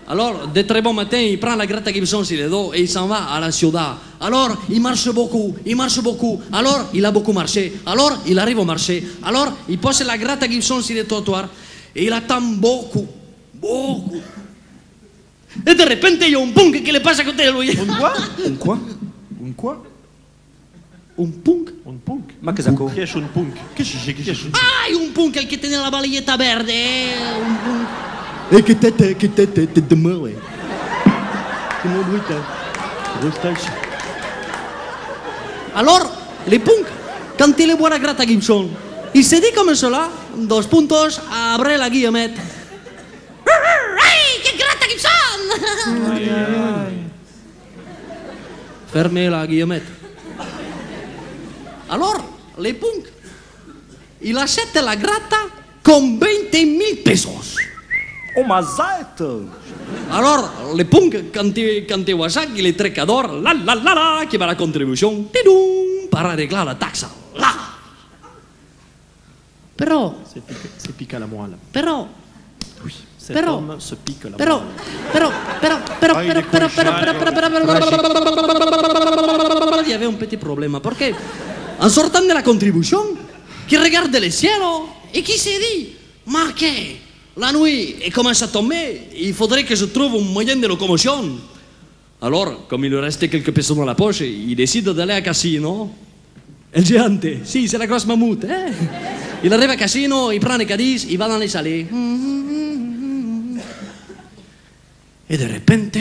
Alors, de très bon matin, il prend la Grata Gibson sur les dos et il s'en va à la ciudad. Alors, il marche beaucoup, il marche beaucoup. Alors, il a beaucoup marché. Alors, il arrive au marché. Alors, il pose la Grata Gibson sur le trottoir et il attend beaucoup, beaucoup. Et de repente, il y a un punk qui le passe à côté de lui. Un quoi? Un quoi? Un quoi? Un punk? Un punk? Ma che sacco? Che è un punk? Che c'è? Ah, un punk el que tiene la balayeta verde. Un punk. E che te de mulle. Come lui Alors, les punks, quand il voit la Grata Gibson, il se dit comme cela, dos puntos, abre la guillemette. ¡Ay, qué Grata Gibson! Fermez la guillemette. Alors, les punks, il achète la Grata con 20,000 pesos. Oh, mazzetto! Alors, les punks, quand il voit ça, il est très cador, la, qui va la contribution, tidum, para arreglar la taxa, là. Però, Se pica la moelle. però, Oui. Cet Però- homme se pique la Però, moelle. il y avait un petit problème, parce que, en sortant de la contribution, qui regarde le ciel et qui s'est dit, ma que, la nuit commence à tomber, il faudrait que je trouve un moyen de locomotion. Alors, comme il lui restait quelques pesos dans la poche, il décide d'aller à Casino. El Gigante, si, c'est la grosse mammouth. Il arrive à Casino, il prend les cadis, il va dans les allées. Et de repente,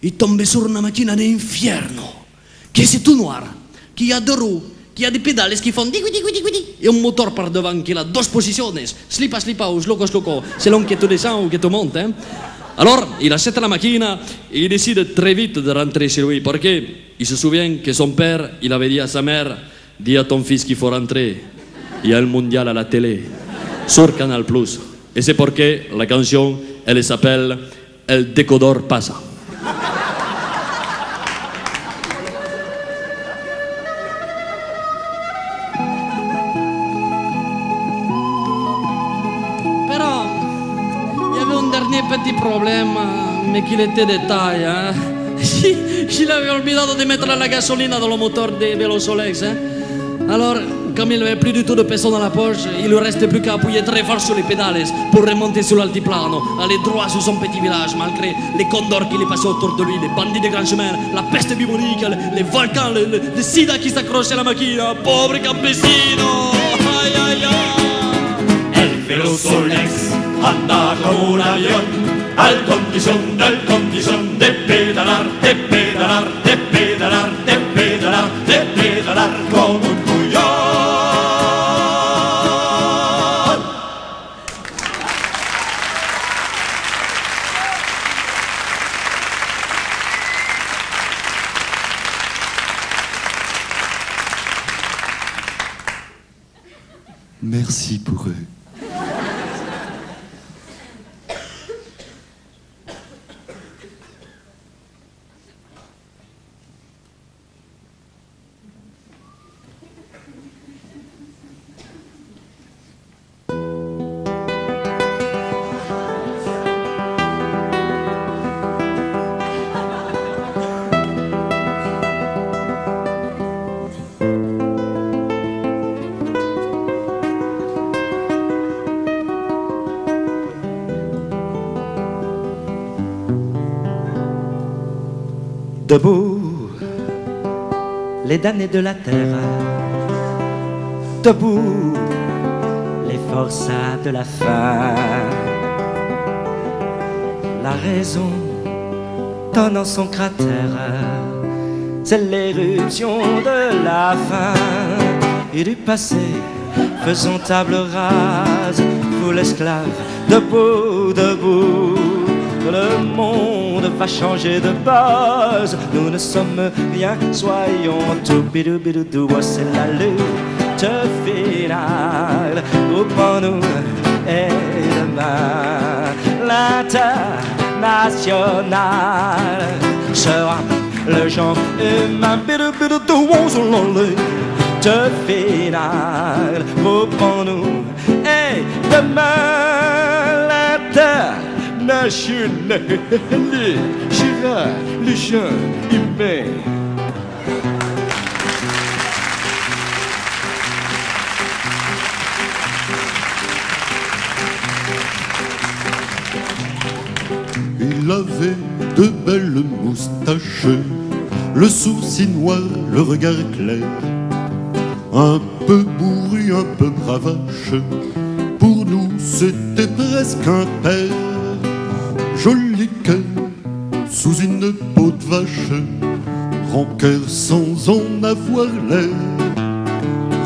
il tombe sur una macchina d'infierno, que c'est tout noir, qui a deux roues, qui a des pédales qui font digui, et un moteur par devant qui a deux positions, slipa, ou sloco, selon que tu descends ou que tu montes. Alors, il achète la machine et il décide très vite de rentrer chez lui parce qu'il se souvient que son père, il avait dit à sa mère, dis à ton fils qu'il faut rentrer. Il y a le mondial à la télé, sur Canal+. Et c'est pourquoi la cantion, elle s'appelle El Decodor Pasa. Però, il y avait un dernier petit problème, mais qu'il était de taille. Hein? Il avait olvidato de mettre la gasolina dans le moteur des Velosolex. Hein? Alors, comme il n'avait plus du tout de peso dans la poche, il ne restait plus qu'à appuyer très fort sur les pédales pour remonter sur l'altiplano, aller droit sur son petit village, malgré les condors qui les passaient autour de lui, les bandits de grand chemin, la peste bubonique, les volcans, le sida qui s'accrochait à la machine. Pauvre campesino! Ay, ay, ay. El Velosolex anda como un avión, al condición de pedalar, de pedalar, de pedalar, de pedalar, de pedalar como un cuyón. Merci pour eux. Debout, les damnés de la terre. Debout, les forçats de la faim. La raison tonnant son cratère, c'est l'éruption de la fin et du passé. Faisons table rase, vous l'esclave, debout, debout. Le monde va changer de base. Nous ne sommes rien, soyons tout. Bidou bidou dou, c'est la lutte finale. Pour nous et demain, l'international sera le genre humain. Bidou bidou dou, c'est la lutte finale. Pour nous et demain, l'international sera le genre humain. Il avait de belles moustaches, le sourcil noir, le regard clair, un peu bourru, un peu bravache. Pour nous, c'était presque un père. Joli cœur sous une peau de vache, grand cœur sans en avoir l'air,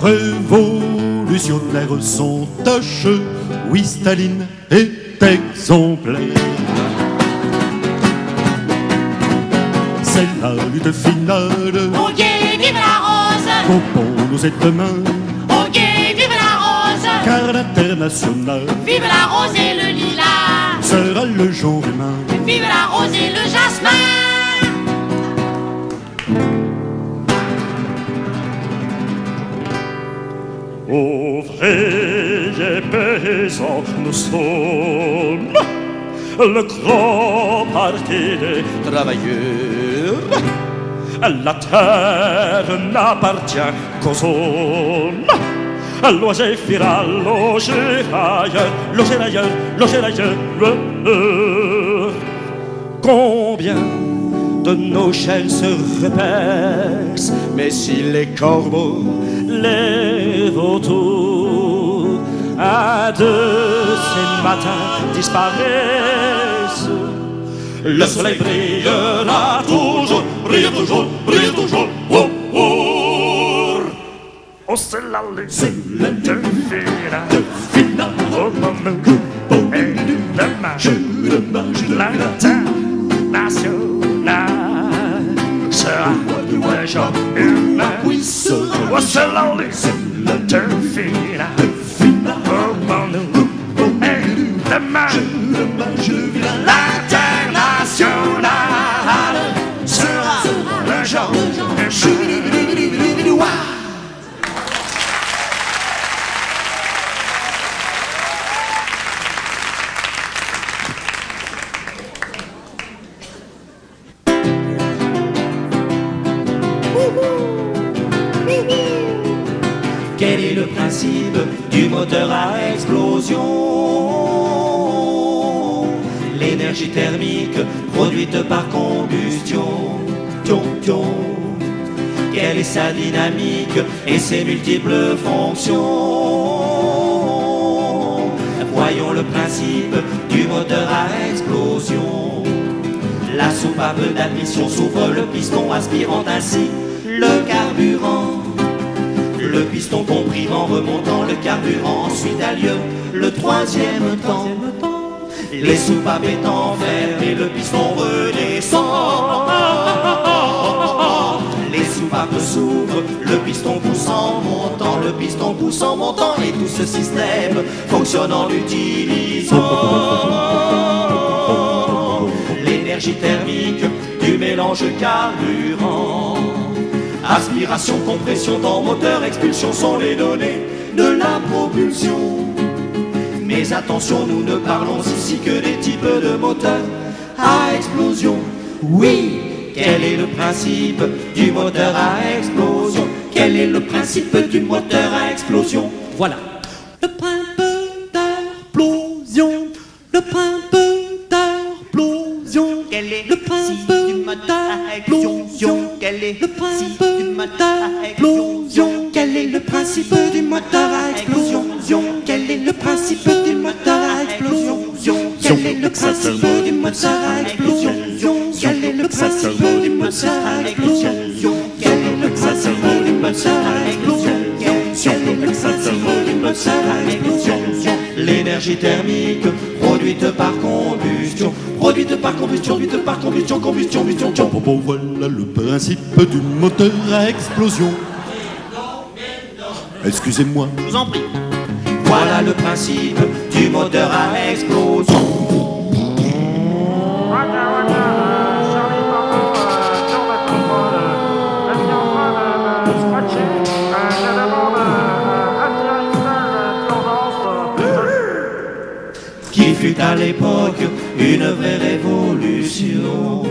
révolutionnaire sans tache. Oui, Staline est exemplaire. C'est la lutte finale. Oh yeah, vive la rose! Compons-nous cette main, Oh yeah, vive la rose! car l'international Vive la rose et le lilas! sera le genre humain. Vive la rose et le jasmin! Ouvriers paysans, nous sommes le grand parti des travailleurs. La terre n'appartient qu'aux hommes. L'oiseau fera loger ailleurs, loger ailleurs, loger ailleurs. Combien de nos chaînes se repaissent, mais si les corbeaux, les vautours, un de ces matins disparaissent, Le soleil brillera toujours, brille toujours, brille toujours. Oh, oh. on se la laisse, C'est la lutte finale. oh, maman, demain, l'international sera le genre humain. Oh, c'est l'enlève de finale. Oh, mon nous, et demain, l'international sera le genre humain. Quel est le principe du moteur à explosion? L'énergie thermique produite par combustion. Tion, tion. Quelle est sa dynamique et ses multiples fonctions? Voyons le principe du moteur à explosion. La soupape d'admission s'ouvre, le piston aspirant ainsi le carburant. Le piston compris en remontant le carburant, ensuite a lieu le troisième temps. Les soupapes étant fermées, le piston redescend. Les soupapes s'ouvrent, le piston pousse en montant, le piston pousse en montant, et tout ce système fonctionne en utilisant l'énergie thermique du mélange carburant. Aspiration, compression, temps, moteur, expulsion sont les données de la propulsion. Mais attention, nous ne parlons ici que des types de moteurs à explosion. Oui, quel est le principe du moteur à explosion? Quel est le principe du moteur à explosion? Voilà. Le principe d'explosion, le principe d'explosion. Quel est le principe du moteur à explosion? Quel est le principe du moteur à explosion? Quel est le principe du moteur à explosion? Quel est le principe du moteur à explosion? Quel est le principe du moteur à explosion? Quel est le principe du moteur à explosion? Quel est le principe du moteur à explosion? Quel est le principe du moteur à explosion? L'énergie thermique produite par combustion, produite par combustion, produite par combustion, combustion, combustion. Bon, voilà le principe du moteur à explosion. Excusez-moi. Je vous en prie. Voilà le principe du moteur à explosion. Qui fut à l'époque une vraie révolution,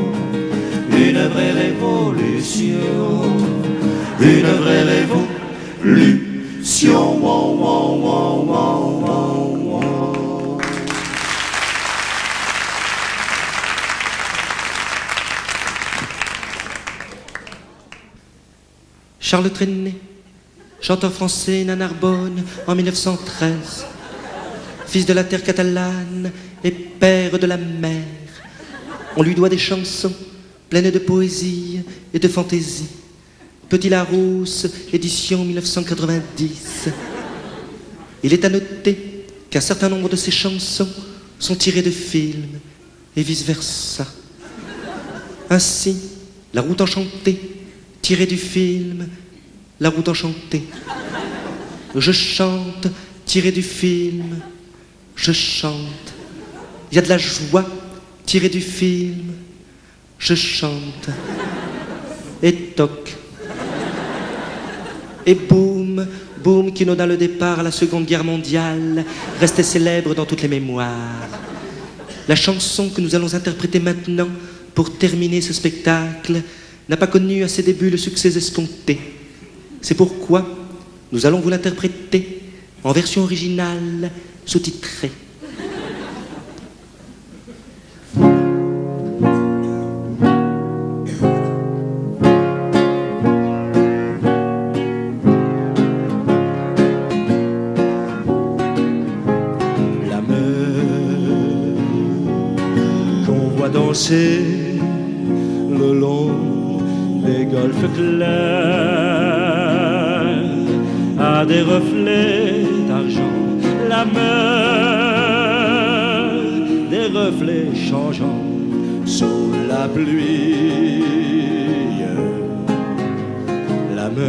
une vraie révolution, une vraie révolution. Wow, wow, wow, wow, wow, wow. Charles Trenet, chanteur français né à Narbonne en 1913, fils de la terre catalane et père de la mer. On lui doit des chansons pleines de poésie et de fantaisie. Petit Larousse, édition 1990. Il est à noter qu'un certain nombre de ses chansons sont tirées de films et vice-versa. Ainsi, La Route enchantée, tirée du film La Route enchantée. Je chante, tiré du film Je chante. Il y a de la joie, tirée du film Je chante. Et toc. Et boum, boum, qui nous donne le départ à la Seconde Guerre mondiale, restait célèbre dans toutes les mémoires. La chanson que nous allons interpréter maintenant pour terminer ce spectacle n'a pas connu à ses débuts le succès escompté. C'est pourquoi nous allons vous l'interpréter en version originale, sous-titrée. Danser le long des golfes clairs à des reflets d'argent. La mer reflets changeants sous la pluie. La mer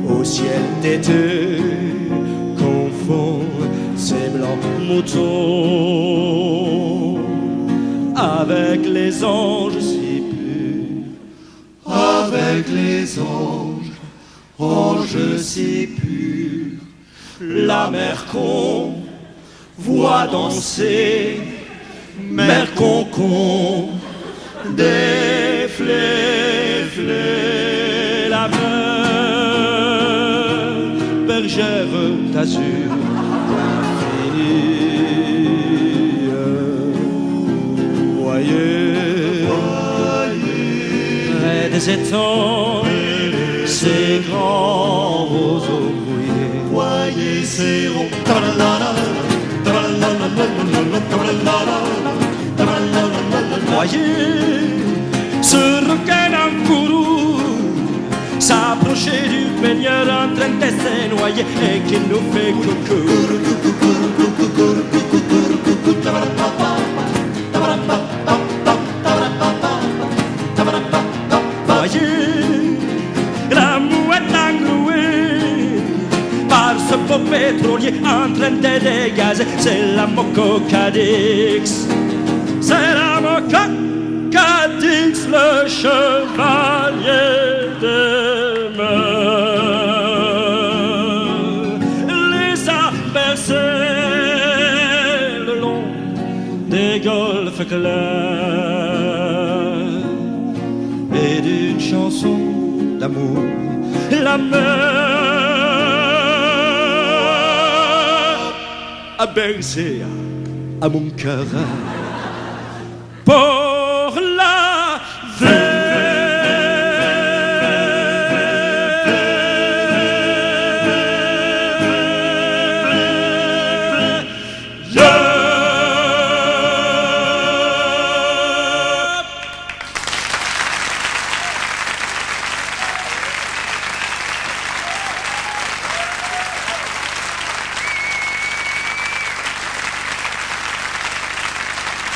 au ciel d'été confond ses blancs moutons avec les anges si purs, avec les anges si purs. La mer qu'on voit danser, mer concon, des flés, la mer, bergère d'azur infinie. Voyez, près des étangs, ces grands roseaux mouillés. Voyez ces ronds. Voyez ce requin en courroux s'approcher du baigneur en train de se noyer et qui nous fait coucou. Voyez la mouette englouée par ce beau pétrolier en train de dégazer, c'est la Moco Cadix. C'est la Moco Cadix, le chevalier des mers. Les a bercés le long des golfes clairs et d'une chanson d'amour, la mer a bercé à mon cœur. Pour la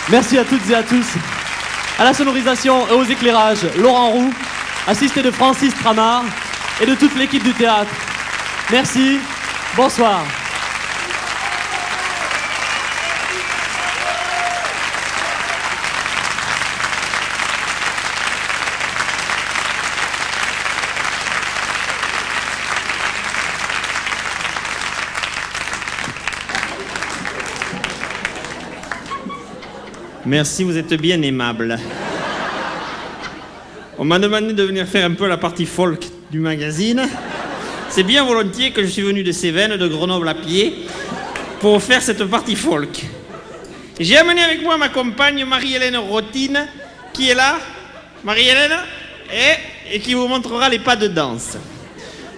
Merci à toutes et à tous. À la sonorisation et aux éclairages, Laurent Roux, assisté de Francis Tramar et de toute l'équipe du théâtre. Merci, bonsoir. Merci, vous êtes bien aimable. On m'a demandé de venir faire un peu la partie folk du magazine. C'est bien volontiers que je suis venu de Cévennes, de Grenoble à pied, pour faire cette partie folk. J'ai amené avec moi ma compagne Marie-Hélène Rotine, qui est là, Marie-Hélène, et qui vous montrera les pas de danse.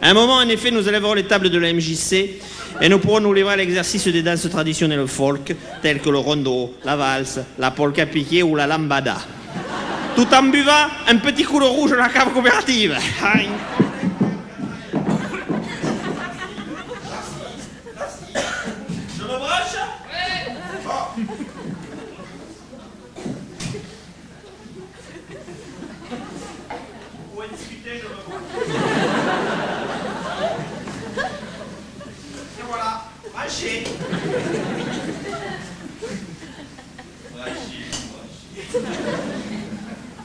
À un moment, en effet, nous élèverons les tables de la MJC et nous pourrons nous livrer à l'exercice des danses traditionnelles folk, telles que le rondo, la valse, la polka piquée ou la lambada. Tout en buvant un petit coup de rouge de la cave coopérative. Aïe. Je me branche ? Oui. Pour discuter, je me branche. Et voilà, branché.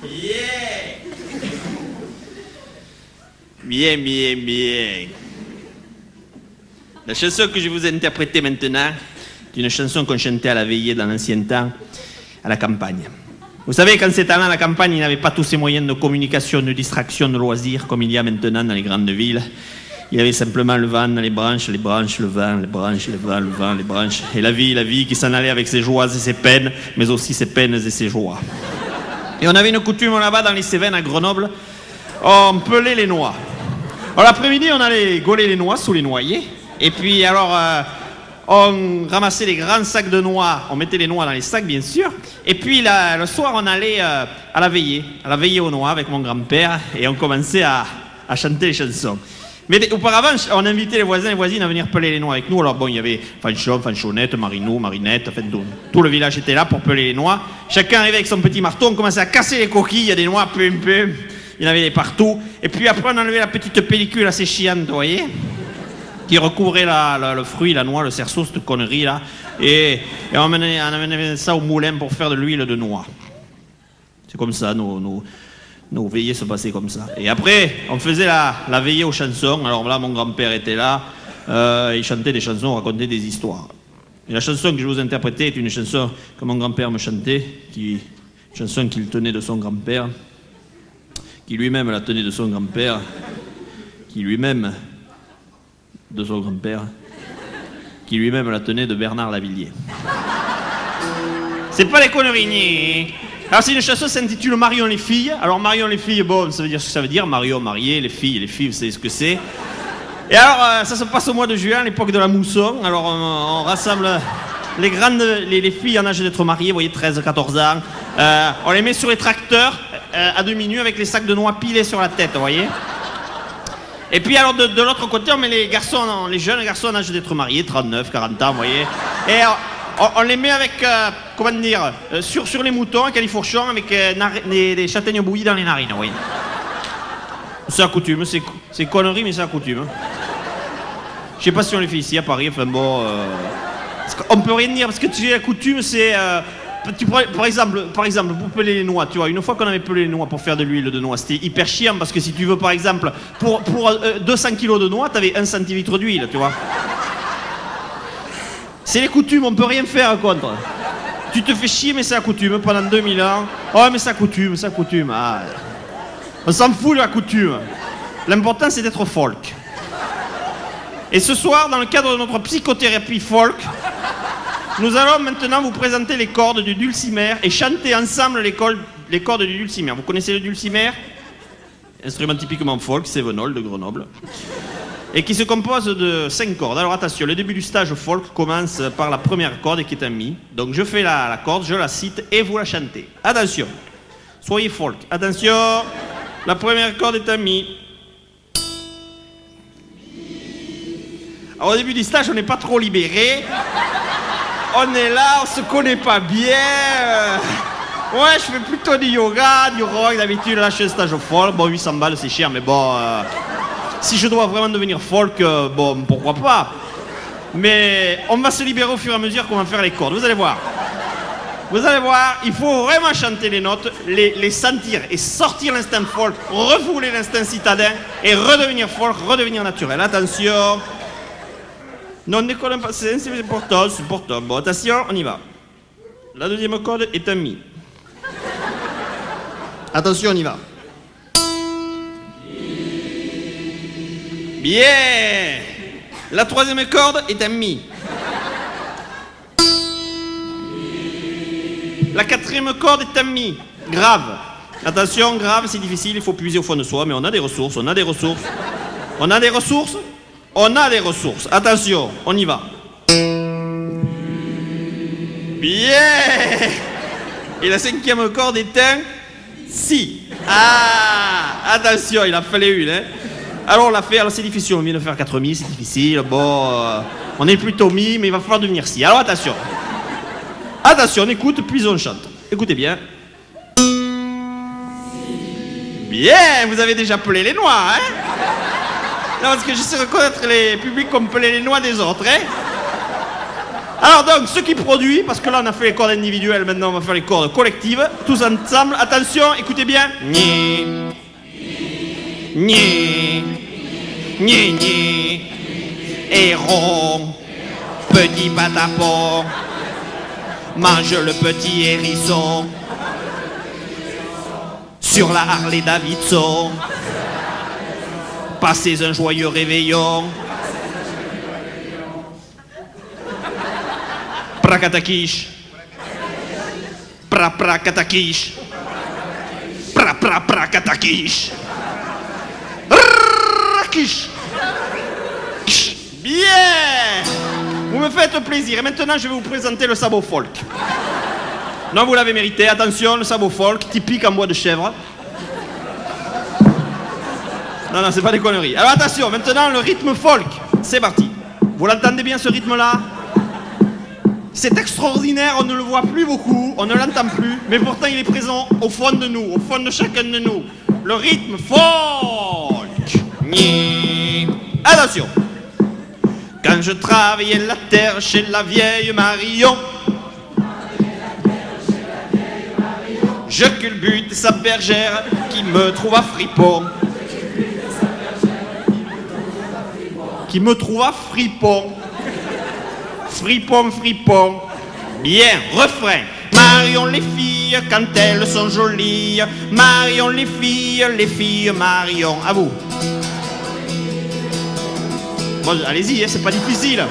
Yeah. Bien, bien, bien. La chanson que je vais vous interpréter maintenant est une chanson qu'on chantait à la veillée dans l'ancien temps, à la campagne. Vous savez, quand c'était à la campagne, il n'y avait pas tous ces moyens de communication, de distraction, de loisirs, comme il y a maintenant dans les grandes villes. Il y avait simplement le vent dans les branches, le vent, les branches, le vent, les branches. Et la vie qui s'en allait avec ses joies et ses peines, mais aussi ses peines et ses joies. Et on avait une coutume là-bas dans les Cévennes à Grenoble, on pelait les noix. Alors l'après-midi, on allait gauler les noix sous les noyers. Et puis alors, on ramassait les grands sacs de noix, on mettait les noix dans les sacs bien sûr. Et puis le soir, on allait à la veillée aux noix avec mon grand-père. Et on commençait à chanter les chansons. Mais auparavant, on invitait les voisins et les voisines à venir peler les noix avec nous. Alors bon, il y avait Fanchon, Fanchonnette, Marinou, Marinette, enfin tout le village était là pour peler les noix. Chacun arrivait avec son petit marteau, on commençait à casser les coquilles, il y a des noix, pum. Il y en avait des partout. Et puis après, on enlevait la petite pellicule assez chiante, vous voyez, qui recouvrait le fruit, la noix, le cerceau, cette connerie là. Et on amenait ça au moulin pour faire de l'huile de noix. C'est comme ça, nos veillées se passaient comme ça. Et après, on faisait la veillée aux chansons. Alors là, mon grand-père était là. Il chantait des chansons, racontait des histoires. Et la chanson que je vais vous interpréter est une chanson que mon grand-père me chantait, une chanson qu'il tenait de son grand-père, qui lui-même la tenait de son grand-père, qui lui-même de son grand-père, qui lui-même la tenait de Bernard Lavilliers. C'est pas les conneries. Alors c'est une chanson qui s'intitule Marion les filles. Alors Marion les filles, bon, ça veut dire ce que ça veut dire. Marion mariée, les filles, vous savez ce que c'est. Et alors ça se passe au mois de juin, à l'époque de la mousson. Alors on rassemble les filles en âge d'être mariées, vous voyez, 13-14 ans. On les met sur les tracteurs à demi-nus avec les sacs de noix pilés sur la tête, vous voyez. Et puis alors de l'autre côté, on met les jeunes garçons en âge d'être mariés, 39, 40 ans, vous voyez. Et on les met avec, comment dire, sur les moutons, à califourchon, avec des châtaignes bouillies dans les narines, oui. C'est la coutume, c'est connerie, mais c'est la coutume. Je sais pas si on les fait ici à Paris, enfin bon... on peut rien dire, parce que tu sais, la coutume, c'est... par exemple, pour peler les noix, tu vois, une fois qu'on avait pelé les noix pour faire de l'huile de noix, c'était hyper chiant, parce que si tu veux, par exemple, pour 200 kilos de noix, t'avais 1 centilitre d'huile, tu vois. C'est les coutumes, on peut rien faire contre. Tu te fais chier, mais c'est la coutume, pendant 2000 ans. Oh, mais c'est la coutume. Ah. On s'en fout de la coutume. L'important, c'est d'être folk. Et ce soir, dans le cadre de notre psychothérapie folk, nous allons maintenant vous présenter les cordes du dulcimer et chanter ensemble les cordes du dulcimer. Vous connaissez le dulcimer? Instrument typiquement folk, Sévenol de Grenoble. Et qui se compose de 5 cordes. Alors attention, le début du stage folk commence par la première corde qui est un mi. Donc je fais la corde, je la cite et vous la chantez. Attention, soyez folk. Attention, la première corde est un mi. Alors au début du stage, on n'est pas trop libéré. On est là, on se connaît pas bien. Ouais, je fais plutôt du yoga, du rock. D'habitude, là, je fais un stage folk. Bon, 800 balles, c'est cher, mais bon... si je dois vraiment devenir folk, bon, pourquoi pas. Mais on va se libérer au fur et à mesure qu'on va faire les cordes. Vous allez voir. Vous allez voir, il faut vraiment chanter les notes, les sentir et sortir l'instinct folk, refouler l'instinct citadin et redevenir folk, redevenir naturel. Attention. Non, ne décollez pas, c'est important, c'est important. Bon, attention, on y va. La deuxième corde est un mi. Attention, on y va. Bien. La troisième corde est un mi. La quatrième corde est un mi. Grave. Attention, grave, c'est difficile, il faut puiser au fond de soi, mais on a des ressources, on a des ressources. On a des ressources. On a des ressources. Attention, on y va. Bien. Et la cinquième corde est un si. Ah, attention, il a fallu une, hein. Alors on l'a fait, alors c'est difficile, on vient de faire 4 mi, c'est difficile, bon, on est plutôt mi, mais il va falloir devenir si. Alors attention. Attention, on écoute, puis on chante. Écoutez bien. Bien, vous avez déjà pelé les noix, hein? Non, parce que je sais reconnaître les publics comme pelé les noix des autres, hein? Alors donc, ce qui produit, parce que là on a fait les cordes individuelles, maintenant on va faire les cordes collectives, tous ensemble, attention, écoutez bien. Ni, ni, ni, ni, héron, petit patapon, mange le petit hérisson, sur la Harley Davidson, passez un joyeux réveillon. Prakatakish. Prakatakish. Prakatakish. Rakish. Bien. Vous me faites plaisir. Et maintenant, je vais vous présenter le sabot folk. Non, vous l'avez mérité. Attention, le sabot folk, typique en bois de chèvre. Non, non, c'est pas des conneries. Alors attention, maintenant le rythme folk. C'est parti. Vous l'entendez bien ce rythme-là? C'est extraordinaire, on ne le voit plus beaucoup, on ne l'entend plus, mais pourtant il est présent au fond de nous, au fond de chacun de nous. Le rythme folk. Attention. Quand je travaillais la terre chez la vieille Marion, je culbutais sa bergère qui me trouva fripon. Qui me trouva fripon. Fripon, fripon. Bien, refrain. Marion les filles quand elles sont jolies. Marion les filles Marion. À vous. Bon, allez-y, hein, c'est pas difficile.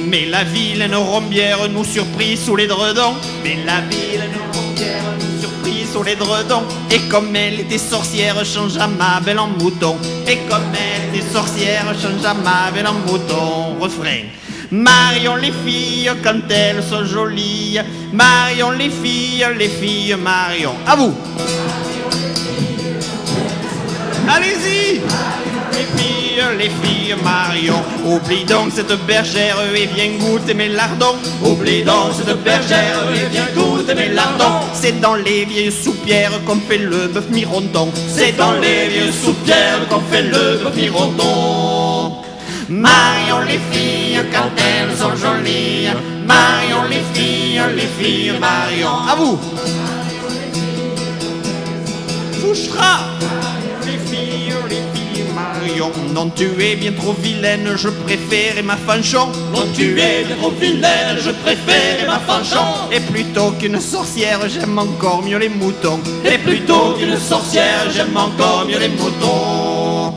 Mais la vilaine rombière nous surprit sous les dredons. Mais la vilaine rombière nous surprit sous les dredons. Et comme elle était sorcière, changea ma belle en mouton. Et comme elle était sorcière, changea ma belle en mouton. Refrain. Marion les filles quand elles sont jolies. Marion les filles Marion. À vous. Allez-y. Les filles Marion. Oublie donc cette bergère et viens goûter mes lardons. Oublie donc cette bergère et viens goûter mes lardons. C'est dans les vieilles soupières qu'on fait le bœuf mironton. C'est dans les vieilles soupières qu'on fait le bœuf mironton. Marion les filles quand elles sont jolies. Marion les filles Marion. À vous. Fouchera. Les filles Marion. Non, tu es bien trop vilaine, je préfère ma Fanchon. Non, tu es bien trop vilaine, je préfère ma Fanchon. Et plutôt qu'une sorcière, j'aime encore mieux les moutons. Et plutôt qu'une sorcière, j'aime encore mieux les moutons.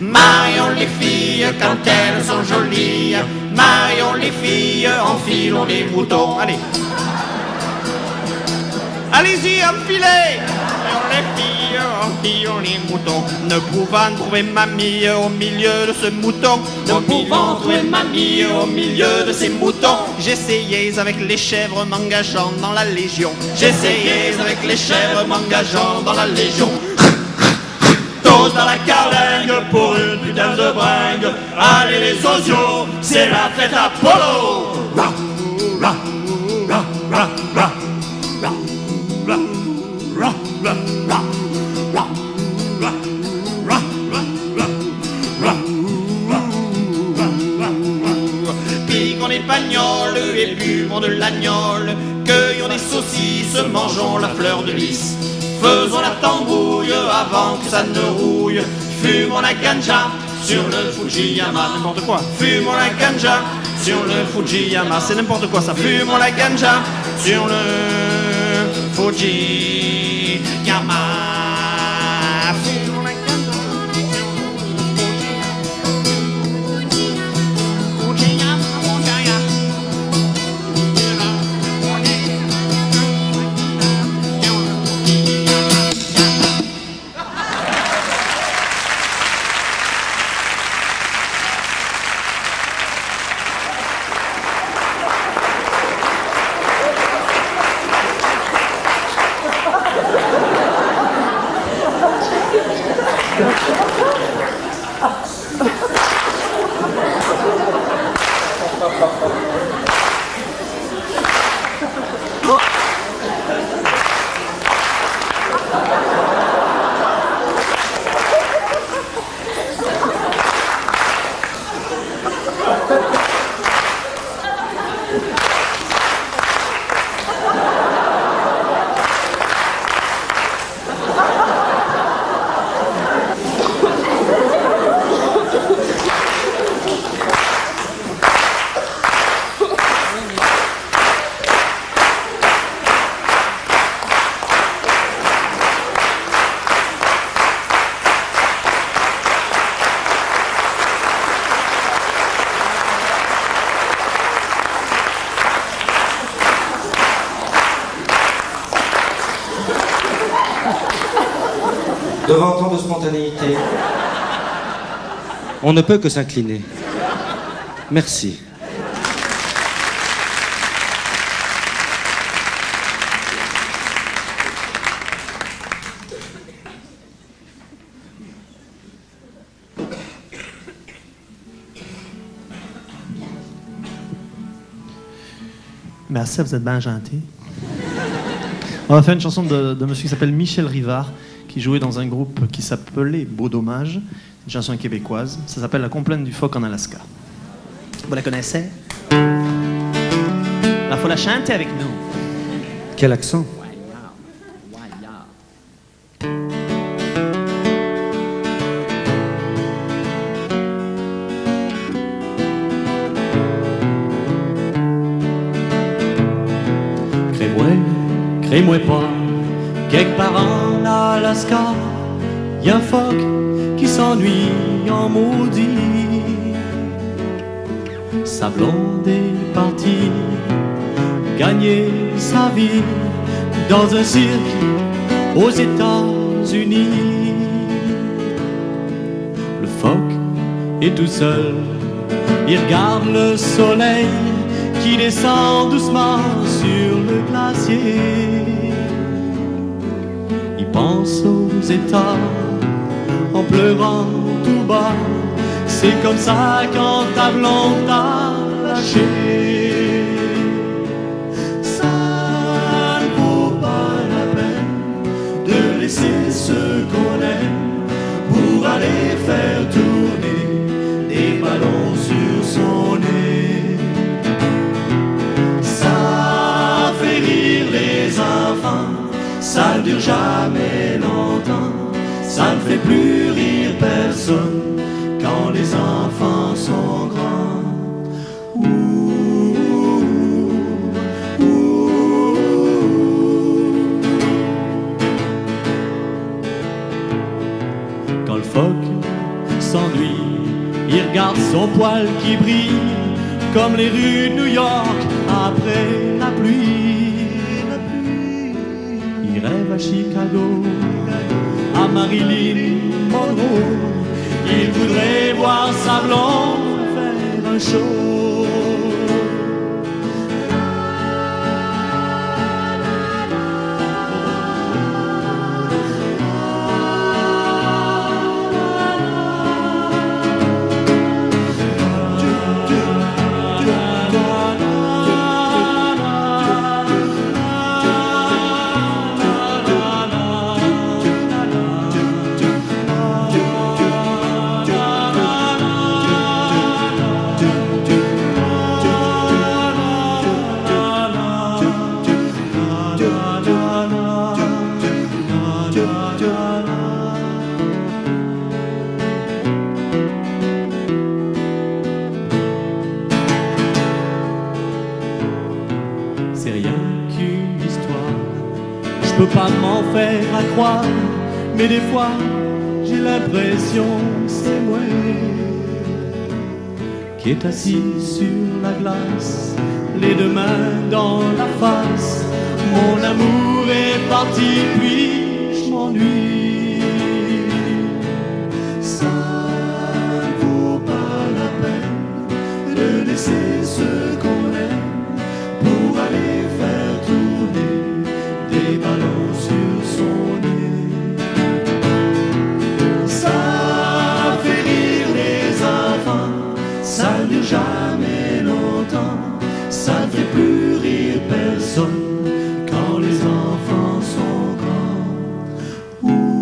Marion les filles quand elles sont jolies. Marion les filles, enfilons les moutons. Allez. Allez-y, enfilez. Enfilons les moutons. Ne pouvant trouver mamie au milieu de ce mouton. Ne pouvant trouver mamie au milieu de ces moutons. J'essayais avec les chèvres m'engageant dans la légion. J'essayais avec les chèvres m'engageant dans la légion. Tous dans la carlingue pour une putain de bringue. Allez les osios, c'est la fête à Polo. Ra, ra, ra, ra, ra. Ra, ra, ra, ra. Piquons des pagnoles et buvons de l'agnole. Cueillons des saucisses, mangeons la fleur de lys. Faisons la tambouille avant que ça ne rouille. Fumons la ganja sur le Fujiyama. N'importe quoi. Fumons la ganja sur le Fujiyama. C'est n'importe quoi ça. Fumons la ganja sur le Fujiyama. Devant tant de spontanéité, on ne peut que s'incliner. Merci. Merci, vous êtes bien gentil. On va faire une chanson de monsieur qui s'appelle Michel Rivard, qui jouait dans un groupe qui s'appelait Beau Dommage. Une chanson québécoise. Ça s'appelle La complainte du phoque en Alaska. Vous la connaissez? Il faut la chanter avec nous. Quel accent? Crée-moi pas, quelque part en Alaska, y a un phoque qui s'ennuie en maudit. Sa blonde est partie gagner sa vie dans un cirque aux États-Unis. Le phoque est tout seul, il regarde le soleil qui descend doucement sur le glacier. Il pense aux États en pleurant tout bas. C'est comme ça quand ta blonde t'a lâché. Ça ne vaut pas la peine de laisser ce qu'on aime pour aller faire tourner des ballons sur son nez. Ça fait rire les enfants, ça ne dure jamais longtemps. Ça ne fait plus rire personne quand les enfants sont grands. Quand le phoque s'ennuie, il regarde son poil qui brille comme les rues de New York après la pluie. Il rêve à Chicago, à Marilyn Monroe. Il voudrait voir sa blonde faire un show. C'est rien qu'une histoire, je peux pas m'en faire à croire, mais des fois j'ai l'impression que c'est moi qui est assis sur la glace, les deux mains dans la face. Mon amour est parti puis je m'ennuie. Ça ne vaut pas la peine de laisser ce qu'on aime pour aller faire tourner des ballons sur son nez. Ça fait rire les enfants, ça ne dure jamais longtemps. Ça ne fait plus rire personne quand les enfants sont grands.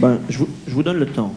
Ben, je vous donne le temps.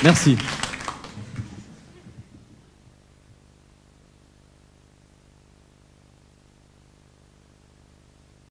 Merci.